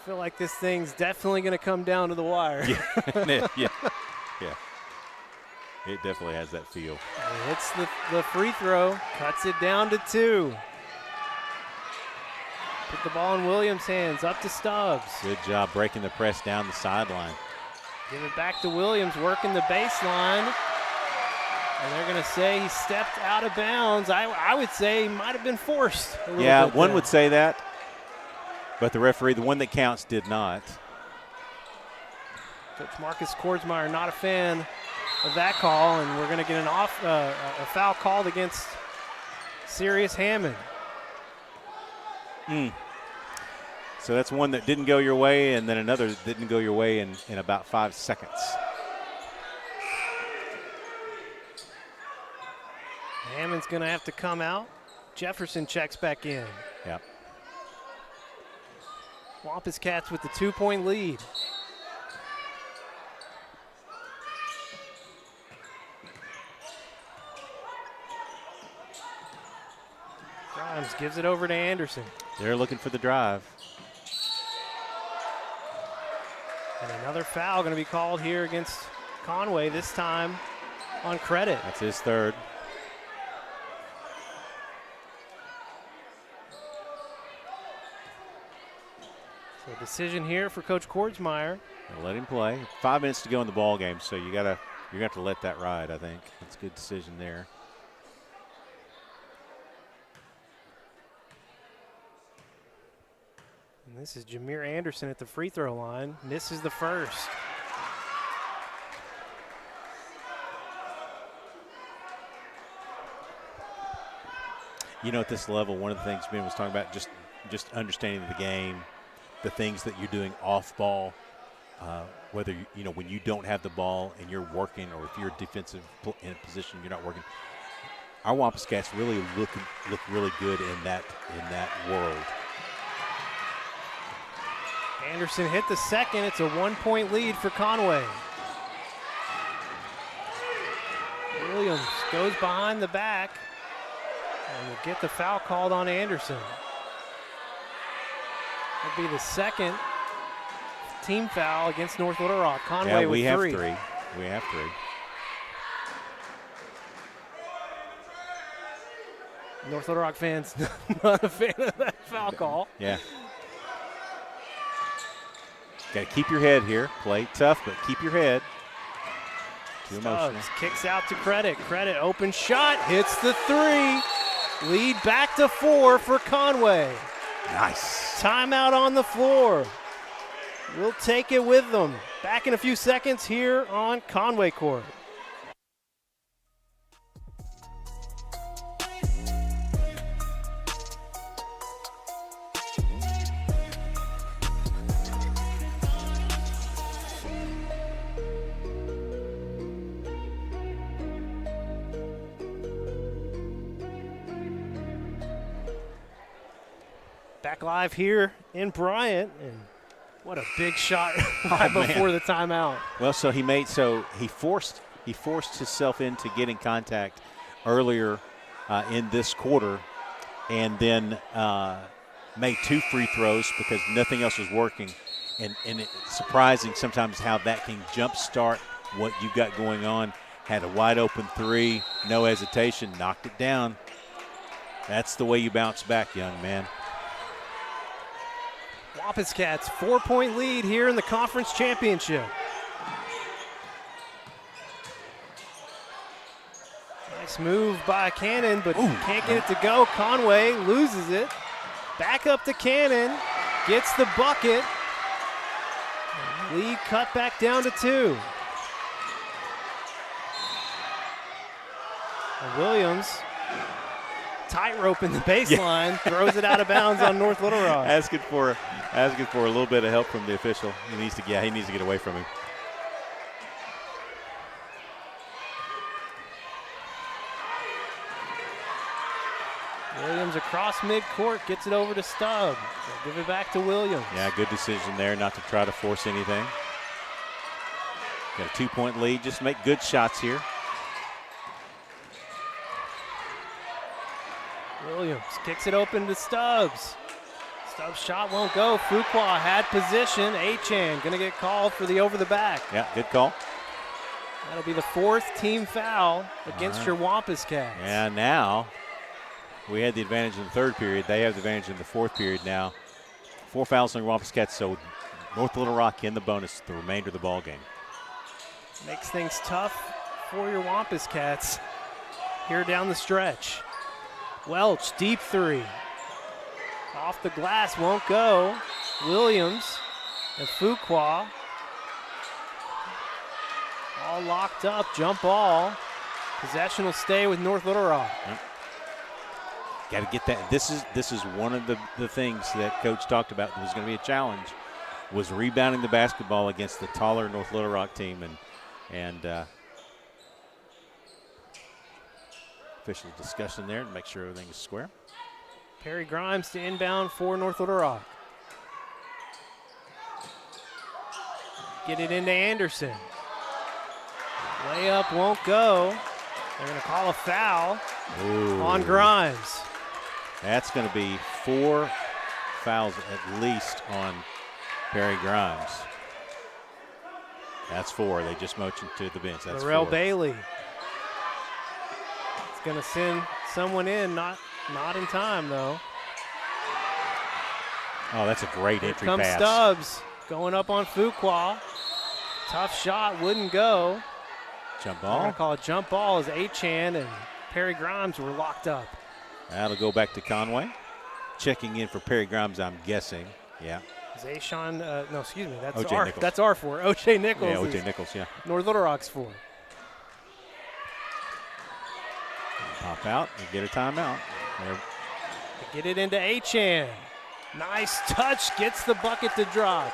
Speaker 1: I feel like this thing's definitely going to come down to the wire.
Speaker 2: Yeah. It definitely has that feel.
Speaker 1: It hits the free throw, cuts it down to 2. Put the ball in Williams' hands, up to Stubbs.
Speaker 2: Good job breaking the press down the sideline.
Speaker 1: Give it back to Williams, working the baseline. And they're going to say he stepped out of bounds. I would say he might have been forced a little bit
Speaker 2: one
Speaker 1: there.
Speaker 2: would say that. But the referee, the one that counts, did not.
Speaker 1: Coach Marcus Kordsmeyer not a fan of that call, and we're going to get a foul called against Sirius Hammond.
Speaker 2: So that's one that didn't go your way, and then another that didn't go your way in about 5 seconds.
Speaker 1: Hammond's going to have to come out. Jefferson checks back in.
Speaker 2: Yep.
Speaker 1: Wampus Cats with the 2-point lead. Grimes gives it over to Anderson.
Speaker 2: They're looking for the drive.
Speaker 1: And another foul going to be called here against Conway, this time on Credit.
Speaker 2: That's his third.
Speaker 1: So decision here for Coach Kordsmeyer.
Speaker 2: Let him play. 5 minutes to go in the ball game, so you're gonna have to let that ride. I think that's a good decision there.
Speaker 1: And this is Jameer Anderson at the free throw line. Misses the first.
Speaker 2: You know, at this level, one of the things Ben was talking about, just understanding the game, the things that you're doing off ball, whether when you don't have the ball and you're working, or if you're defensive in a position you're not working. Our Wampus Cats really look really good in that world.
Speaker 1: Anderson hit the second. It's a 1-point lead for Conway. Williams goes behind the back and will get the foul called on Anderson. That'll be the second team foul against North Little Rock. Conway with three.
Speaker 2: We have three.
Speaker 1: North Little Rock fans not a fan of that foul call.
Speaker 2: Yeah. Got to keep your head here. Play tough, but keep your head. Too emotional.
Speaker 1: Kicks out to Credit. Credit, open shot, hits the three. Lead back to 4 for Conway.
Speaker 2: Nice.
Speaker 1: Timeout on the floor. We'll take it with them. Back in a few seconds here on Conway Corp. Back live here in Bryant, and what a big shot right before the timeout.
Speaker 2: Well, so he forced himself into getting contact earlier in this quarter, and then made 2 free throws because nothing else was working. And it's surprising sometimes how that can jumpstart what you got going on. Had a wide open 3, no hesitation, knocked it down. That's the way you bounce back, young man.
Speaker 1: Wampus Cats 4-point lead here in the conference championship. Nice move by Cannon, but can't get it to go. Conway loses it. Back up to Cannon, gets the bucket. Lead cut back down to 2. And Williams, tightrope in the baseline, throws it out of bounds on North Little Rock.
Speaker 2: Asking for a little bit of help from the official. He needs to get away from him.
Speaker 1: Williams across midcourt, gets it over to Stubb. They'll give it back to Williams.
Speaker 2: Yeah, good decision there not to try to force anything. Got a 2-point lead. Just make good shots here.
Speaker 1: Williams kicks it open to Stubbs. Stubbs' shot won't go. Fuqua had position. Achan going to get called for the over the back.
Speaker 2: Yeah, good call.
Speaker 1: That'll be the 4th team foul against your Wampus Cats.
Speaker 2: Yeah, now we had the advantage in the 3rd period. They have the advantage in the 4th period now. 4 fouls on Wampus Cats, so North Little Rock in the bonus the remainder of the ball game.
Speaker 1: Makes things tough for your Wampus Cats here down the stretch. Welch, deep 3. Off the glass, won't go. Williams and Fuqua all locked up, jump ball. Possession will stay with North Little Rock.
Speaker 2: Yep. Got to get that. This is one of the things that Coach talked about that was going to be a challenge, was rebounding the basketball against the taller North Little Rock team, and official discussion there to make sure everything is square.
Speaker 1: Perry Grimes to inbound for North Little Rock. Get it into Anderson. Layup won't go. They're going to call a foul on Grimes.
Speaker 2: That's going to be 4 fouls at least on Perry Grimes. That's 4. They just motioned to the bench. That's
Speaker 1: Darrell
Speaker 2: 4.
Speaker 1: Bailey. It's going to send someone in, not in time though.
Speaker 2: Oh, that's a great entry
Speaker 1: Here comes
Speaker 2: pass.
Speaker 1: Stubbs going up on Fuqua. Tough shot, wouldn't go.
Speaker 2: Jump
Speaker 1: They're
Speaker 2: ball.
Speaker 1: going to call a jump ball as Achan and Perry Grimes were locked up.
Speaker 2: That'll go back to Conway. Checking in for Perry Grimes, I'm guessing. Yeah.
Speaker 1: Zayshawn, no, excuse me, that's
Speaker 2: O.J.
Speaker 1: our
Speaker 2: Nichols.
Speaker 1: that's our 4. O.J. Nichols.
Speaker 2: Yeah, O.J.
Speaker 1: is
Speaker 2: Nichols, yeah.
Speaker 1: North Little Rock's 4.
Speaker 2: Pop out and get a timeout. There.
Speaker 1: Get it into Achan. Nice touch, gets the bucket to drop.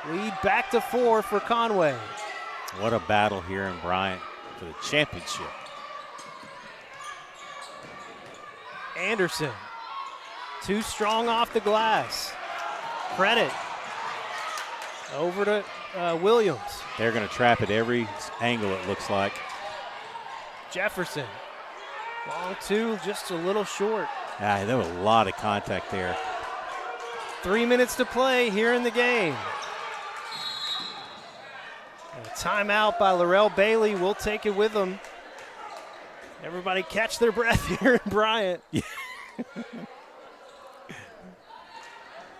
Speaker 1: Lead back to 4 for Conway.
Speaker 2: What a battle here in Bryant for the championship.
Speaker 1: Anderson, too strong off the glass. Credit. Over to Williams.
Speaker 2: They're going to trap at every angle, it looks like.
Speaker 1: Jefferson. Long two, just a little short.
Speaker 2: There was a lot of contact there.
Speaker 1: 3 minutes to play here in the game. And a timeout by Laurel Bailey. We'll take it with them. Everybody catch their breath here in Bryant.
Speaker 2: Yeah.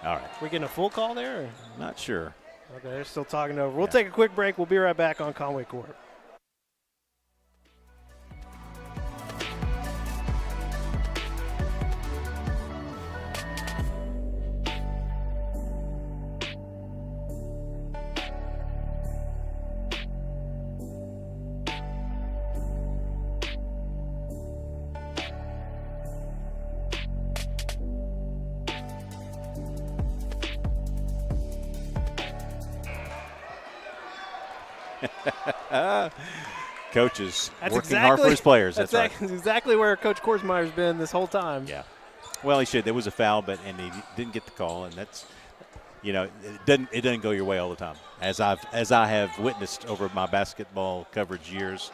Speaker 2: All right.
Speaker 1: We getting a full call there? Or?
Speaker 2: Not sure.
Speaker 1: Okay, they're still talking over. We'll take a quick break. We'll be right back on Conway Corp.
Speaker 2: Coach is working hard for his players. That's right.
Speaker 1: That's exactly where Coach Korsmeyer's been this whole time.
Speaker 2: Yeah. Well, he should. There was a foul, and he didn't get the call, and that's, it doesn't go your way all the time. As I have witnessed over my basketball coverage years,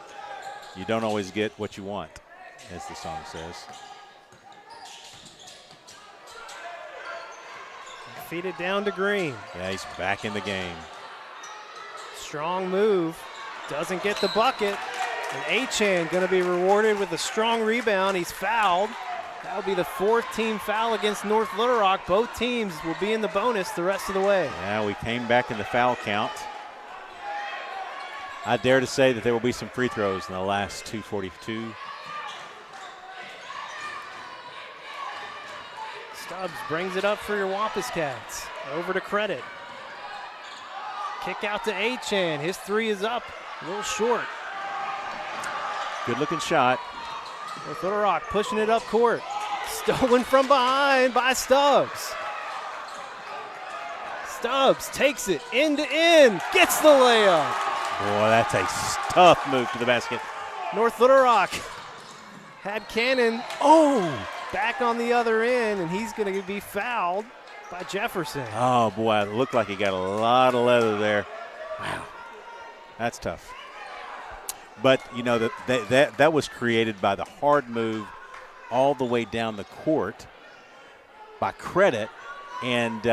Speaker 2: you don't always get what you want, as the song says.
Speaker 1: Feed it down to Green.
Speaker 2: Yeah, he's back in the game.
Speaker 1: Strong move. Doesn't get the bucket. And Achan going to be rewarded with a strong rebound. He's fouled. That will be the fourth team foul against North Little Rock. Both teams will be in the bonus the rest of the way.
Speaker 2: Yeah, we came back in the foul count. I dare to say that there will be some free throws in the last 2:42.
Speaker 1: Stubbs brings it up for your Wampus Cats. Over to Credit. Kick out to Achan. His three is up. A little short.
Speaker 2: Good looking shot.
Speaker 1: North Little Rock pushing it up court. Stolen from behind by Stubbs. Stubbs takes it end to end. Gets the layup.
Speaker 2: Boy, that's a tough move to the basket.
Speaker 1: North Little Rock had Cannon. Back on the other end, and he's going to be fouled by Jefferson.
Speaker 2: Oh, boy, it looked like he got a lot of leather there. Wow, that's tough. But, that was created by the hard move all the way down the court by Credit, and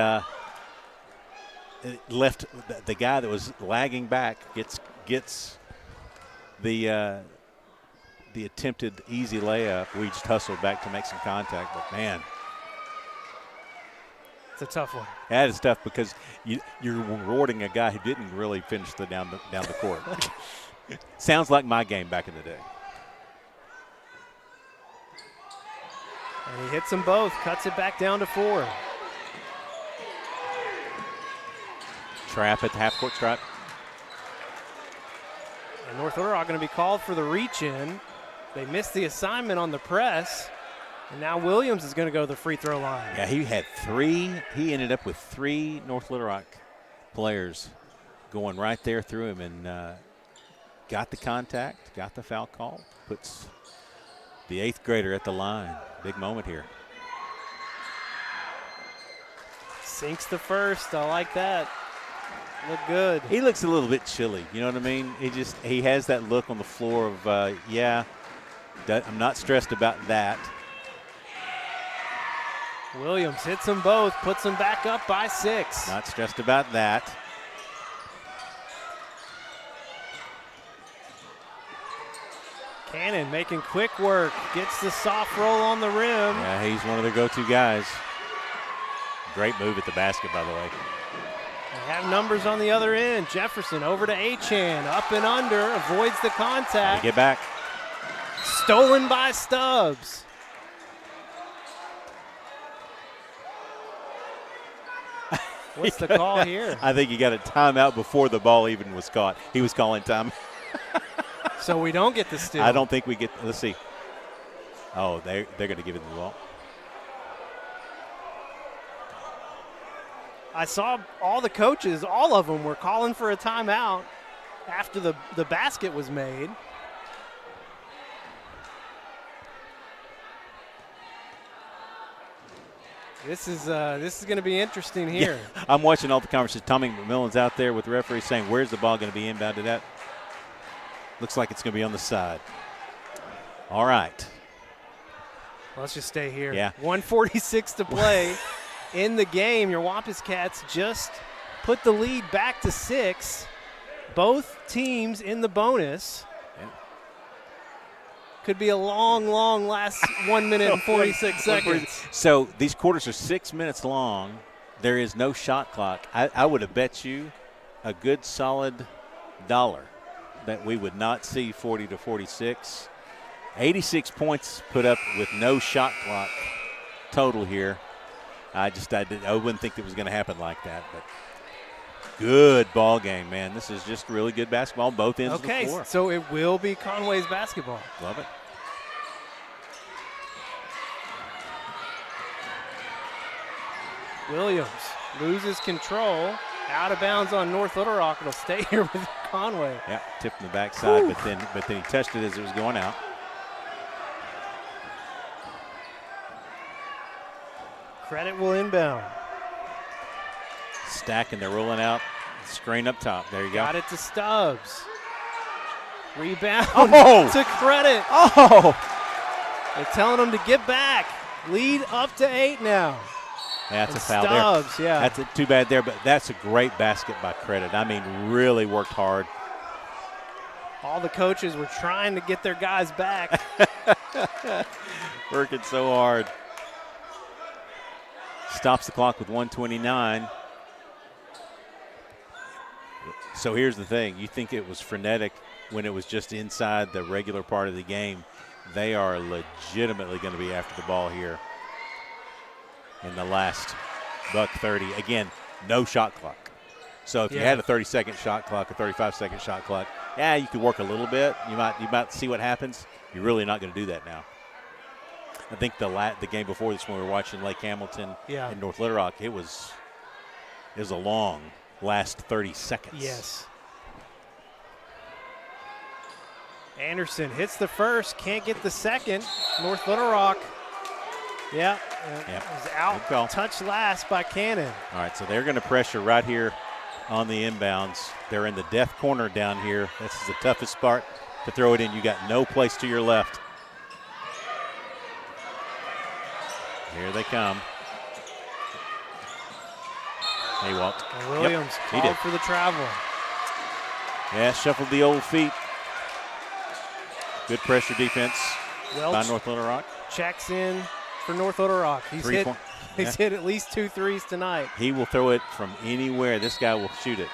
Speaker 2: it left the guy that was lagging back gets the attempted easy layup. We just hustled back to make some contact, but, man.
Speaker 1: It's a tough one.
Speaker 2: That is tough because you're rewarding a guy who didn't really finish down the court. Sounds like my game back in the day.
Speaker 1: And he hits them both, cuts it back down to 4.
Speaker 2: Trap at the half-court stripe.
Speaker 1: And North Little Rock going to be called for the reach-in. They missed the assignment on the press. And now Williams is going to go to the free throw line.
Speaker 2: Yeah, he had 3. He ended up with 3 North Little Rock players going right there through him, and got the contact, got the foul call, puts the 8th grader at the line. Big moment here.
Speaker 1: Sinks the first. I like that. Look good.
Speaker 2: He looks a little bit chilly. You know what I mean? He has that look on the floor of, I'm not stressed about that.
Speaker 1: Williams hits them both, puts them back up by 6.
Speaker 2: Not stressed about that.
Speaker 1: Cannon making quick work, gets the soft roll on the rim.
Speaker 2: Yeah, he's one of their go-to guys. Great move at the basket, by the way.
Speaker 1: They have numbers on the other end. Jefferson over to Achan, up and under, avoids the contact.
Speaker 2: Get back.
Speaker 1: Stolen by Stubbs. What's the call here?
Speaker 2: I think he got a timeout before the ball even was caught. He was calling time.
Speaker 1: So we don't get the steal.
Speaker 2: I don't think we get – let's see. Oh, they're going to give it the ball.
Speaker 1: I saw all the coaches, all of them were calling for a timeout after the basket was made. This is going to be interesting here.
Speaker 2: Yeah, I'm watching all the conversations. Tommy McMillan's out there with the referee saying, where's the ball going to be inbounded at? Looks like it's going to be on the side. All right.
Speaker 1: Let's just stay here.
Speaker 2: Yeah.
Speaker 1: 1:46 to play in the game. Your Wampus Cats just put the lead back to 6. Both teams in the bonus.
Speaker 2: Yeah.
Speaker 1: Could be a long, long last 1 minute and 46 seconds.
Speaker 2: So these quarters are 6 minutes long. There is no shot clock. I would have bet you a good solid $1 that we would not see 40 to 46. 86 points put up with no shot clock total here. I wouldn't think it was going to happen like that, but good ball game, man. This is just really good basketball on both ends of the floor.
Speaker 1: Okay, so it will be Conway's basketball.
Speaker 2: Love it.
Speaker 1: Williams loses control. Out of bounds on North Little Rock. It'll stay here with Conway.
Speaker 2: Yeah, tipped in the backside, but then he touched it as it was going out.
Speaker 1: Credit will inbound.
Speaker 2: Stacking, they're rolling out. Screen up top. There you go.
Speaker 1: Got it to Stubbs. Rebound
Speaker 2: Oh!
Speaker 1: to Credit.
Speaker 2: Oh!
Speaker 1: They're telling him to get back. Lead up to 8 now.
Speaker 2: That's
Speaker 1: And
Speaker 2: a foul
Speaker 1: Stubbs,
Speaker 2: there.
Speaker 1: yeah.
Speaker 2: That's too bad there, but that's a great basket by Credit. I mean, really worked hard.
Speaker 1: All the coaches were trying to get their guys back.
Speaker 2: Working so hard. Stops the clock with 1:29. So here's the thing. You think it was frenetic when it was just inside the regular part of the game. They are legitimately going to be after the ball here in the last $1:30. Again, no shot clock. So if you had a 30-second shot clock, a 35-second shot clock, yeah, you could work a little bit. You might see what happens. You're really not going to do that now. I think the game before this, when we were watching Lake Hamilton and North Little Rock, it was a long last 30 seconds.
Speaker 1: Yes. Anderson hits the first, can't get the second. North Little Rock, was out. Touched last by Cannon.
Speaker 2: All right, so they're going to pressure right here on the inbounds. They're in the death corner down here. This is the toughest part to throw it in. You got no place to your left. Here they come. He walked.
Speaker 1: And Williams called for the travel.
Speaker 2: Yeah, shuffled the old feet. Good pressure defense by North Little Rock.
Speaker 1: Checks in for North Little Rock. He's hit at least 2 threes tonight.
Speaker 2: He will throw it from anywhere. This guy will shoot it.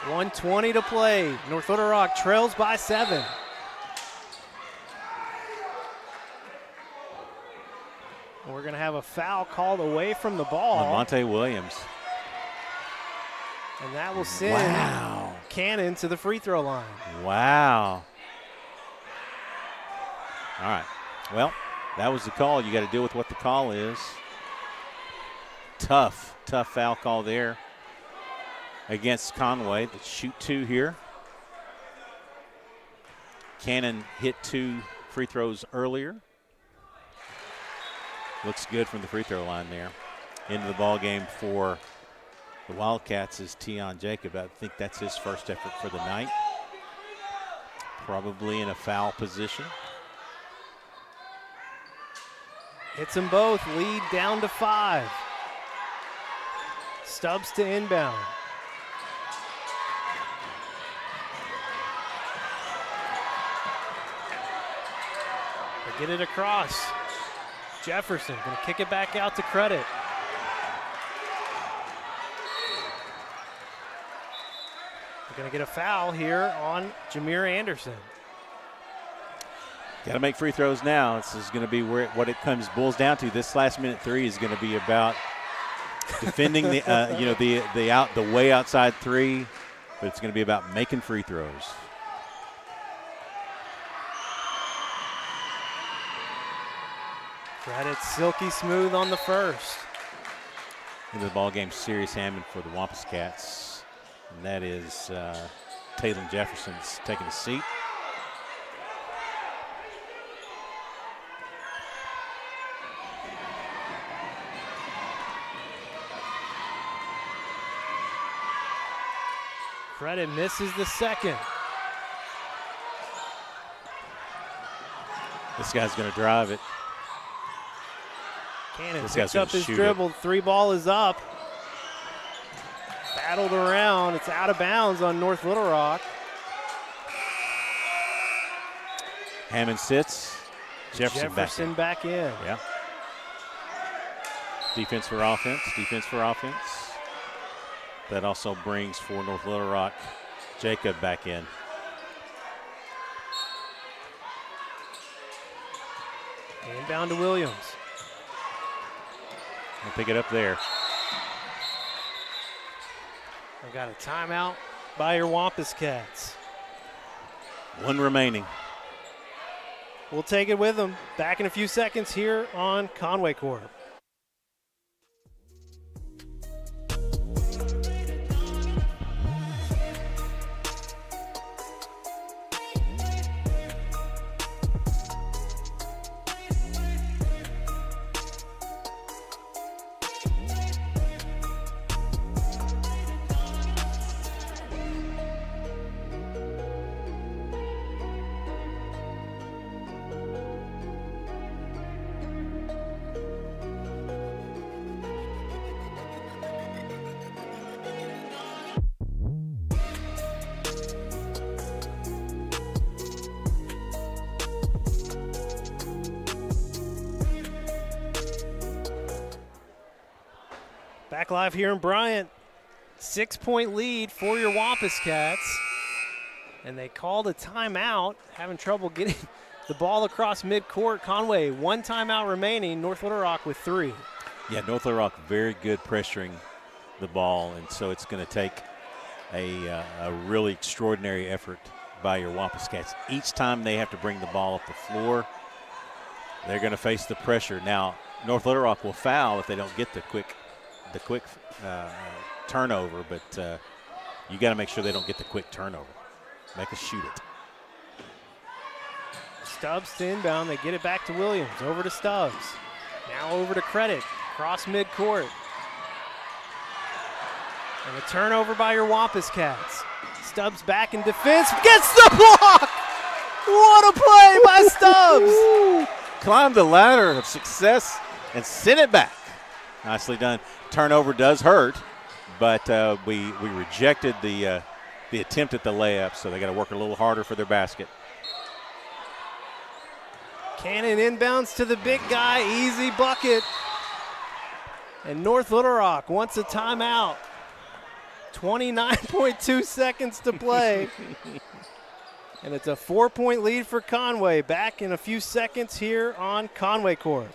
Speaker 1: 1:20 to play. North Little Rock trails by 7. We're going to have a foul called away from the ball.
Speaker 2: Lamonte Williams.
Speaker 1: And that will send Cannon to the free throw line.
Speaker 2: Wow. All right. Well, that was the call. You got to deal with what the call is. Tough foul call there against Conway. Let's shoot 2 here. Cannon hit 2 free throws earlier. Looks good from the free throw line there. Into the ball game for the Wildcats is Tion Jacob. I think that's his first effort for the night. Probably in a foul position.
Speaker 1: Hits them both. Lead down to 5. Stubbs to inbound. They get it across. Jefferson going to kick it back out to Credit. They're going to get a foul here on Jameer Anderson.
Speaker 2: Got to make free throws now. This is going to be what it boils down to. This last minute 3 is going to be about defending the way outside 3, but it's going to be about making free throws.
Speaker 1: Credit silky smooth on the first.
Speaker 2: Into the ball game, Sirius Hammond for the Wampus Cats. And that is Taylor Jefferson's taking a seat.
Speaker 1: Credit misses the second.
Speaker 2: This guy's going to drive it.
Speaker 1: Cannon
Speaker 2: This
Speaker 1: picks
Speaker 2: guy's
Speaker 1: up
Speaker 2: gonna
Speaker 1: his
Speaker 2: shoot
Speaker 1: dribble. 3 ball is up. Battled around. It's out of bounds on North Little Rock.
Speaker 2: Hammond sits.
Speaker 1: Jefferson back in.
Speaker 2: Yeah. Defense for offense. Defense for offense. That also brings for North Little Rock Jacob back in.
Speaker 1: Inbound to Williams.
Speaker 2: I'll pick it up there.
Speaker 1: I've got a timeout by your Wampus Cats.
Speaker 2: 1 remaining.
Speaker 1: We'll take it with them. Back in a few seconds here on Conway Corp. Back live here in Bryant. 6-point lead for your Wampus Cats. And they called a timeout, having trouble getting the ball across midcourt. Conway, 1 timeout remaining. North Little Rock with 3.
Speaker 2: Yeah, North Little Rock very good pressuring the ball, and so it's going to take a really extraordinary effort by your Wampus Cats. Each time they have to bring the ball up the floor, they're going to face the pressure. Now, North Little Rock will foul if they don't get the quick turnover, but you got to make sure they don't get the quick turnover. Make us shoot it.
Speaker 1: Stubbs to inbound. They get it back to Williams. Over to Stubbs. Now over to Credit. Cross midcourt. And a turnover by your Wampus Cats. Stubbs back in defense. Gets the block! What a play by Stubbs!
Speaker 2: Climb the ladder of success and send it back. Nicely done. Turnover does hurt, but we rejected the attempt at the layup, so they got to work a little harder for their basket.
Speaker 1: Cannon inbounds to the big guy. Easy bucket. And North Little Rock wants a timeout. 29.2 seconds to play. And it's a 4-point lead for Conway. Back in a few seconds here on Conway Corp.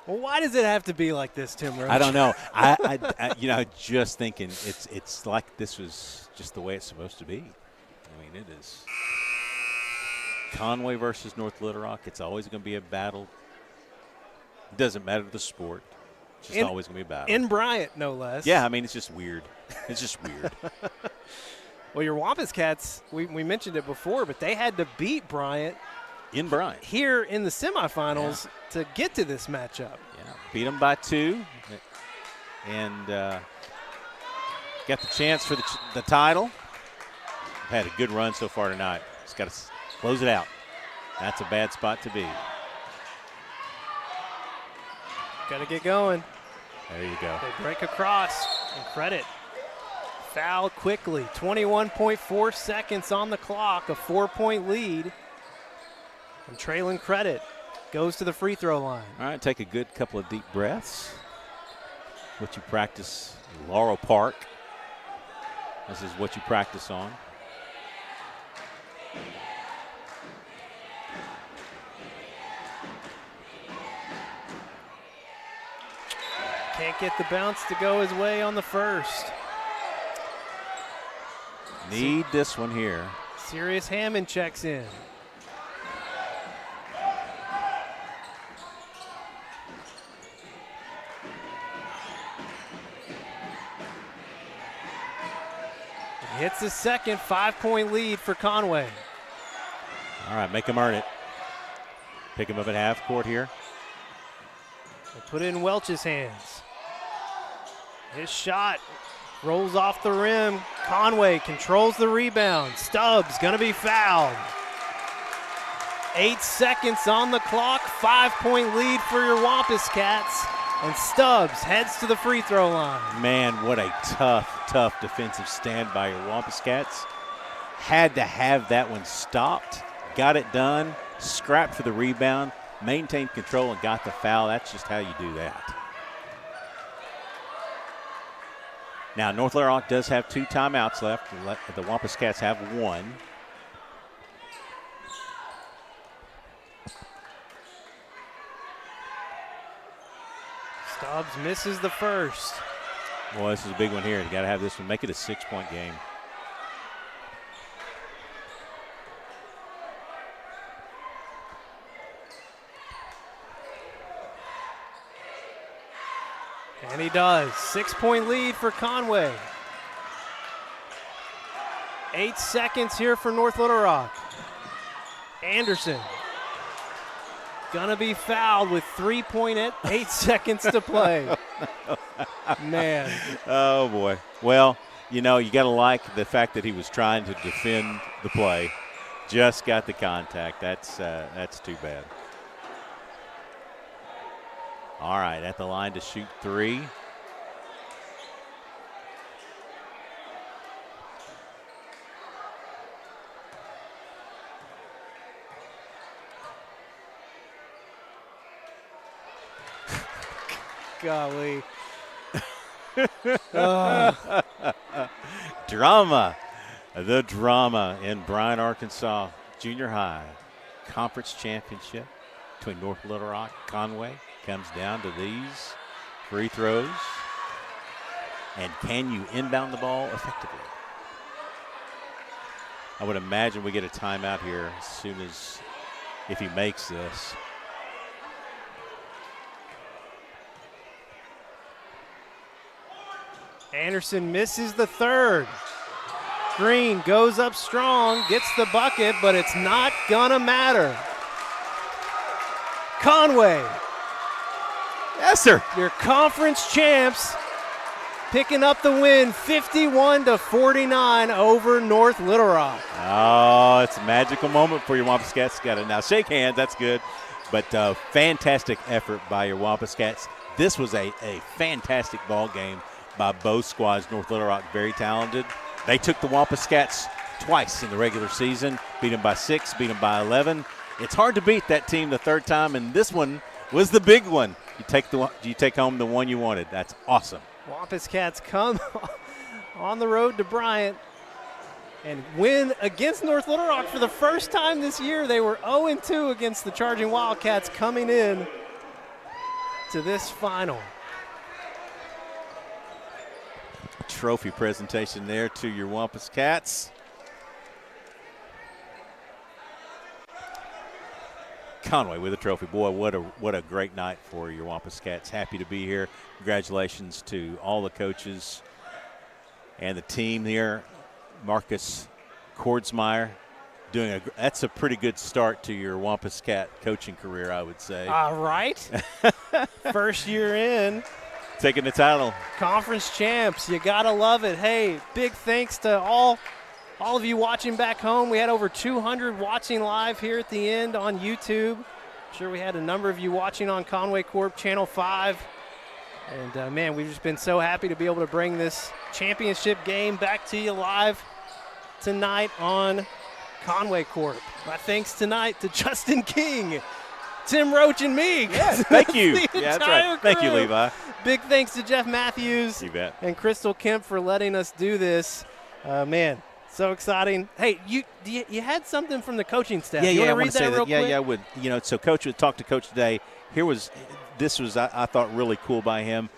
Speaker 1: Why does it have to be like this, Tim Roach?
Speaker 2: I don't know. I just thinking it's like this was just the way it's supposed to be. I mean, it is Conway versus North Little Rock. It's always going to be a battle. It doesn't matter the sport. It's just always going to be a battle.
Speaker 1: In Bryant, no less.
Speaker 2: Yeah, I mean, it's just weird. It's just weird.
Speaker 1: Well, your Wampus Cats, we mentioned it before, but they had to beat Bryant
Speaker 2: In Bryant.
Speaker 1: here in the semifinals to get to this matchup.
Speaker 2: Yeah, beat them by 2 and got the chance for the title. Had a good run so far tonight. Just got to close it out. That's a bad spot to be.
Speaker 1: Got to get going.
Speaker 2: There you go.
Speaker 1: They break across and Credit. Foul quickly. 21.4 seconds on the clock. A 4-point lead. And trailing Credit goes to the free throw line.
Speaker 2: All right, take a good couple of deep breaths. What you practice in Laurel Park. This is what you practice on.
Speaker 1: Can't get the bounce to go his way on the first.
Speaker 2: Need this one here.
Speaker 1: Sirius Hammond checks in. Hits the second, 5-point lead for Conway.
Speaker 2: All right, make him earn it. Pick him up at half court here.
Speaker 1: They put it in Welch's hands. His shot rolls off the rim. Conway controls the rebound. Stubbs gonna be fouled. 8 seconds on the clock, 5-point lead for your Wampus Cats. And Stubbs heads to the free throw line.
Speaker 2: Man, what a tough defensive stand by your Wampus Cats. Had to have that one stopped. Got it done. Scrapped for the rebound. Maintained control and got the foul. That's just how you do that. Now, North Little Rock does have 2 timeouts left. The Wampus Cats have 1.
Speaker 1: Stubbs misses the first.
Speaker 2: Well, this is a big one here. You got to have this one. Make it a 6-point game.
Speaker 1: And he does. 6-point lead for Conway. 8 seconds here for North Little Rock. Anderson gonna be fouled with 3.8 seconds to play. Man.
Speaker 2: Oh, boy. Well, you know, you got to like the fact that he was trying to defend the play. Just got the contact. That's too bad. All right, at the line to shoot 3.
Speaker 1: Golly.
Speaker 2: Drama. The drama in Bryan, Arkansas Junior High Conference Championship between North Little Rock and Conway comes down to these free throws. And can you inbound the ball effectively? I would imagine we get a timeout here as soon as if he makes this.
Speaker 1: Anderson misses the third. Green goes up strong, gets the bucket, but it's not gonna matter. Conway,
Speaker 2: Yes, sir.
Speaker 1: your conference champs, picking up the win 51-49 over North Little Rock.
Speaker 2: Oh, it's a magical moment for your Wampus Cats. Got to now shake hands. That's good. But fantastic effort by your Wampus Cats. This was a fantastic ball game by both squads. North Little Rock, very talented. They took the Wampus Cats twice in the regular season, beat them by 6, beat them by 11. It's hard to beat that team the third time, and this one was the big one. You take home the one you wanted. That's awesome.
Speaker 1: Wampus Cats come on the road to Bryant and win against North Little Rock for the first time this year. They were 0-2 against the Charging Wildcats coming in to this final.
Speaker 2: Trophy presentation there to your Wampus Cats. Conway with a trophy. Boy, what a great night for your Wampus Cats. Happy to be here. Congratulations to all the coaches and the team here. Marcus Kordsmeyer doing that's a pretty good start to your Wampus Cat coaching career, I would say.
Speaker 1: All right. First year in.
Speaker 2: Taking the title.
Speaker 1: Conference champs. You got to love it. Hey, big thanks to all of you watching back home. We had over 200 watching live here at the end on YouTube. I'm sure we had a number of you watching on Conway Corp Channel 5. And, man, we've just been so happy to be able to bring this championship game back to you live tonight on Conway Corp. My thanks tonight to Justin King, Tim Roach, and me.
Speaker 2: Yes, thank you. Yeah, that's right. Thank you,
Speaker 1: crew.
Speaker 2: Levi.
Speaker 1: Big thanks to Jeff Matthews
Speaker 2: You bet.
Speaker 1: and Crystal Kemp for letting us do this. Man, so exciting. Hey, you had something from the coaching staff.
Speaker 2: Yeah,
Speaker 1: you
Speaker 2: I
Speaker 1: want
Speaker 2: want
Speaker 1: to
Speaker 2: to
Speaker 1: read
Speaker 2: say
Speaker 1: that real
Speaker 2: that.
Speaker 1: quick?
Speaker 2: Yeah, I would. You know, so Coach would talk to Coach today. This was I thought really cool by him.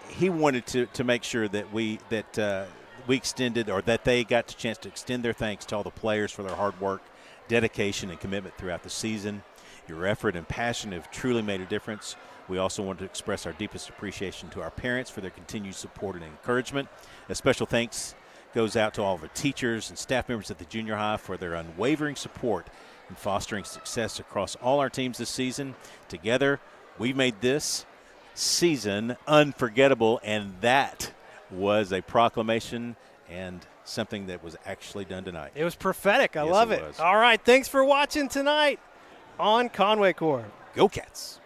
Speaker 2: He wanted to make sure that we extended, or that they got the chance to extend their thanks to all the players for their hard work, dedication, and commitment throughout the season. Your effort and passion have truly made a difference. We also want to express our deepest appreciation to our parents for their continued support and encouragement. A special thanks goes out to all of our teachers and staff members at the junior high for their unwavering support in fostering success across all our teams this season. Together, we made this season unforgettable, and that was a proclamation and something that was actually done tonight.
Speaker 1: It was prophetic. I
Speaker 2: Yes,
Speaker 1: love
Speaker 2: it
Speaker 1: it.
Speaker 2: was.
Speaker 1: All right, thanks for watching tonight on Conway Corp.
Speaker 2: Go Cats.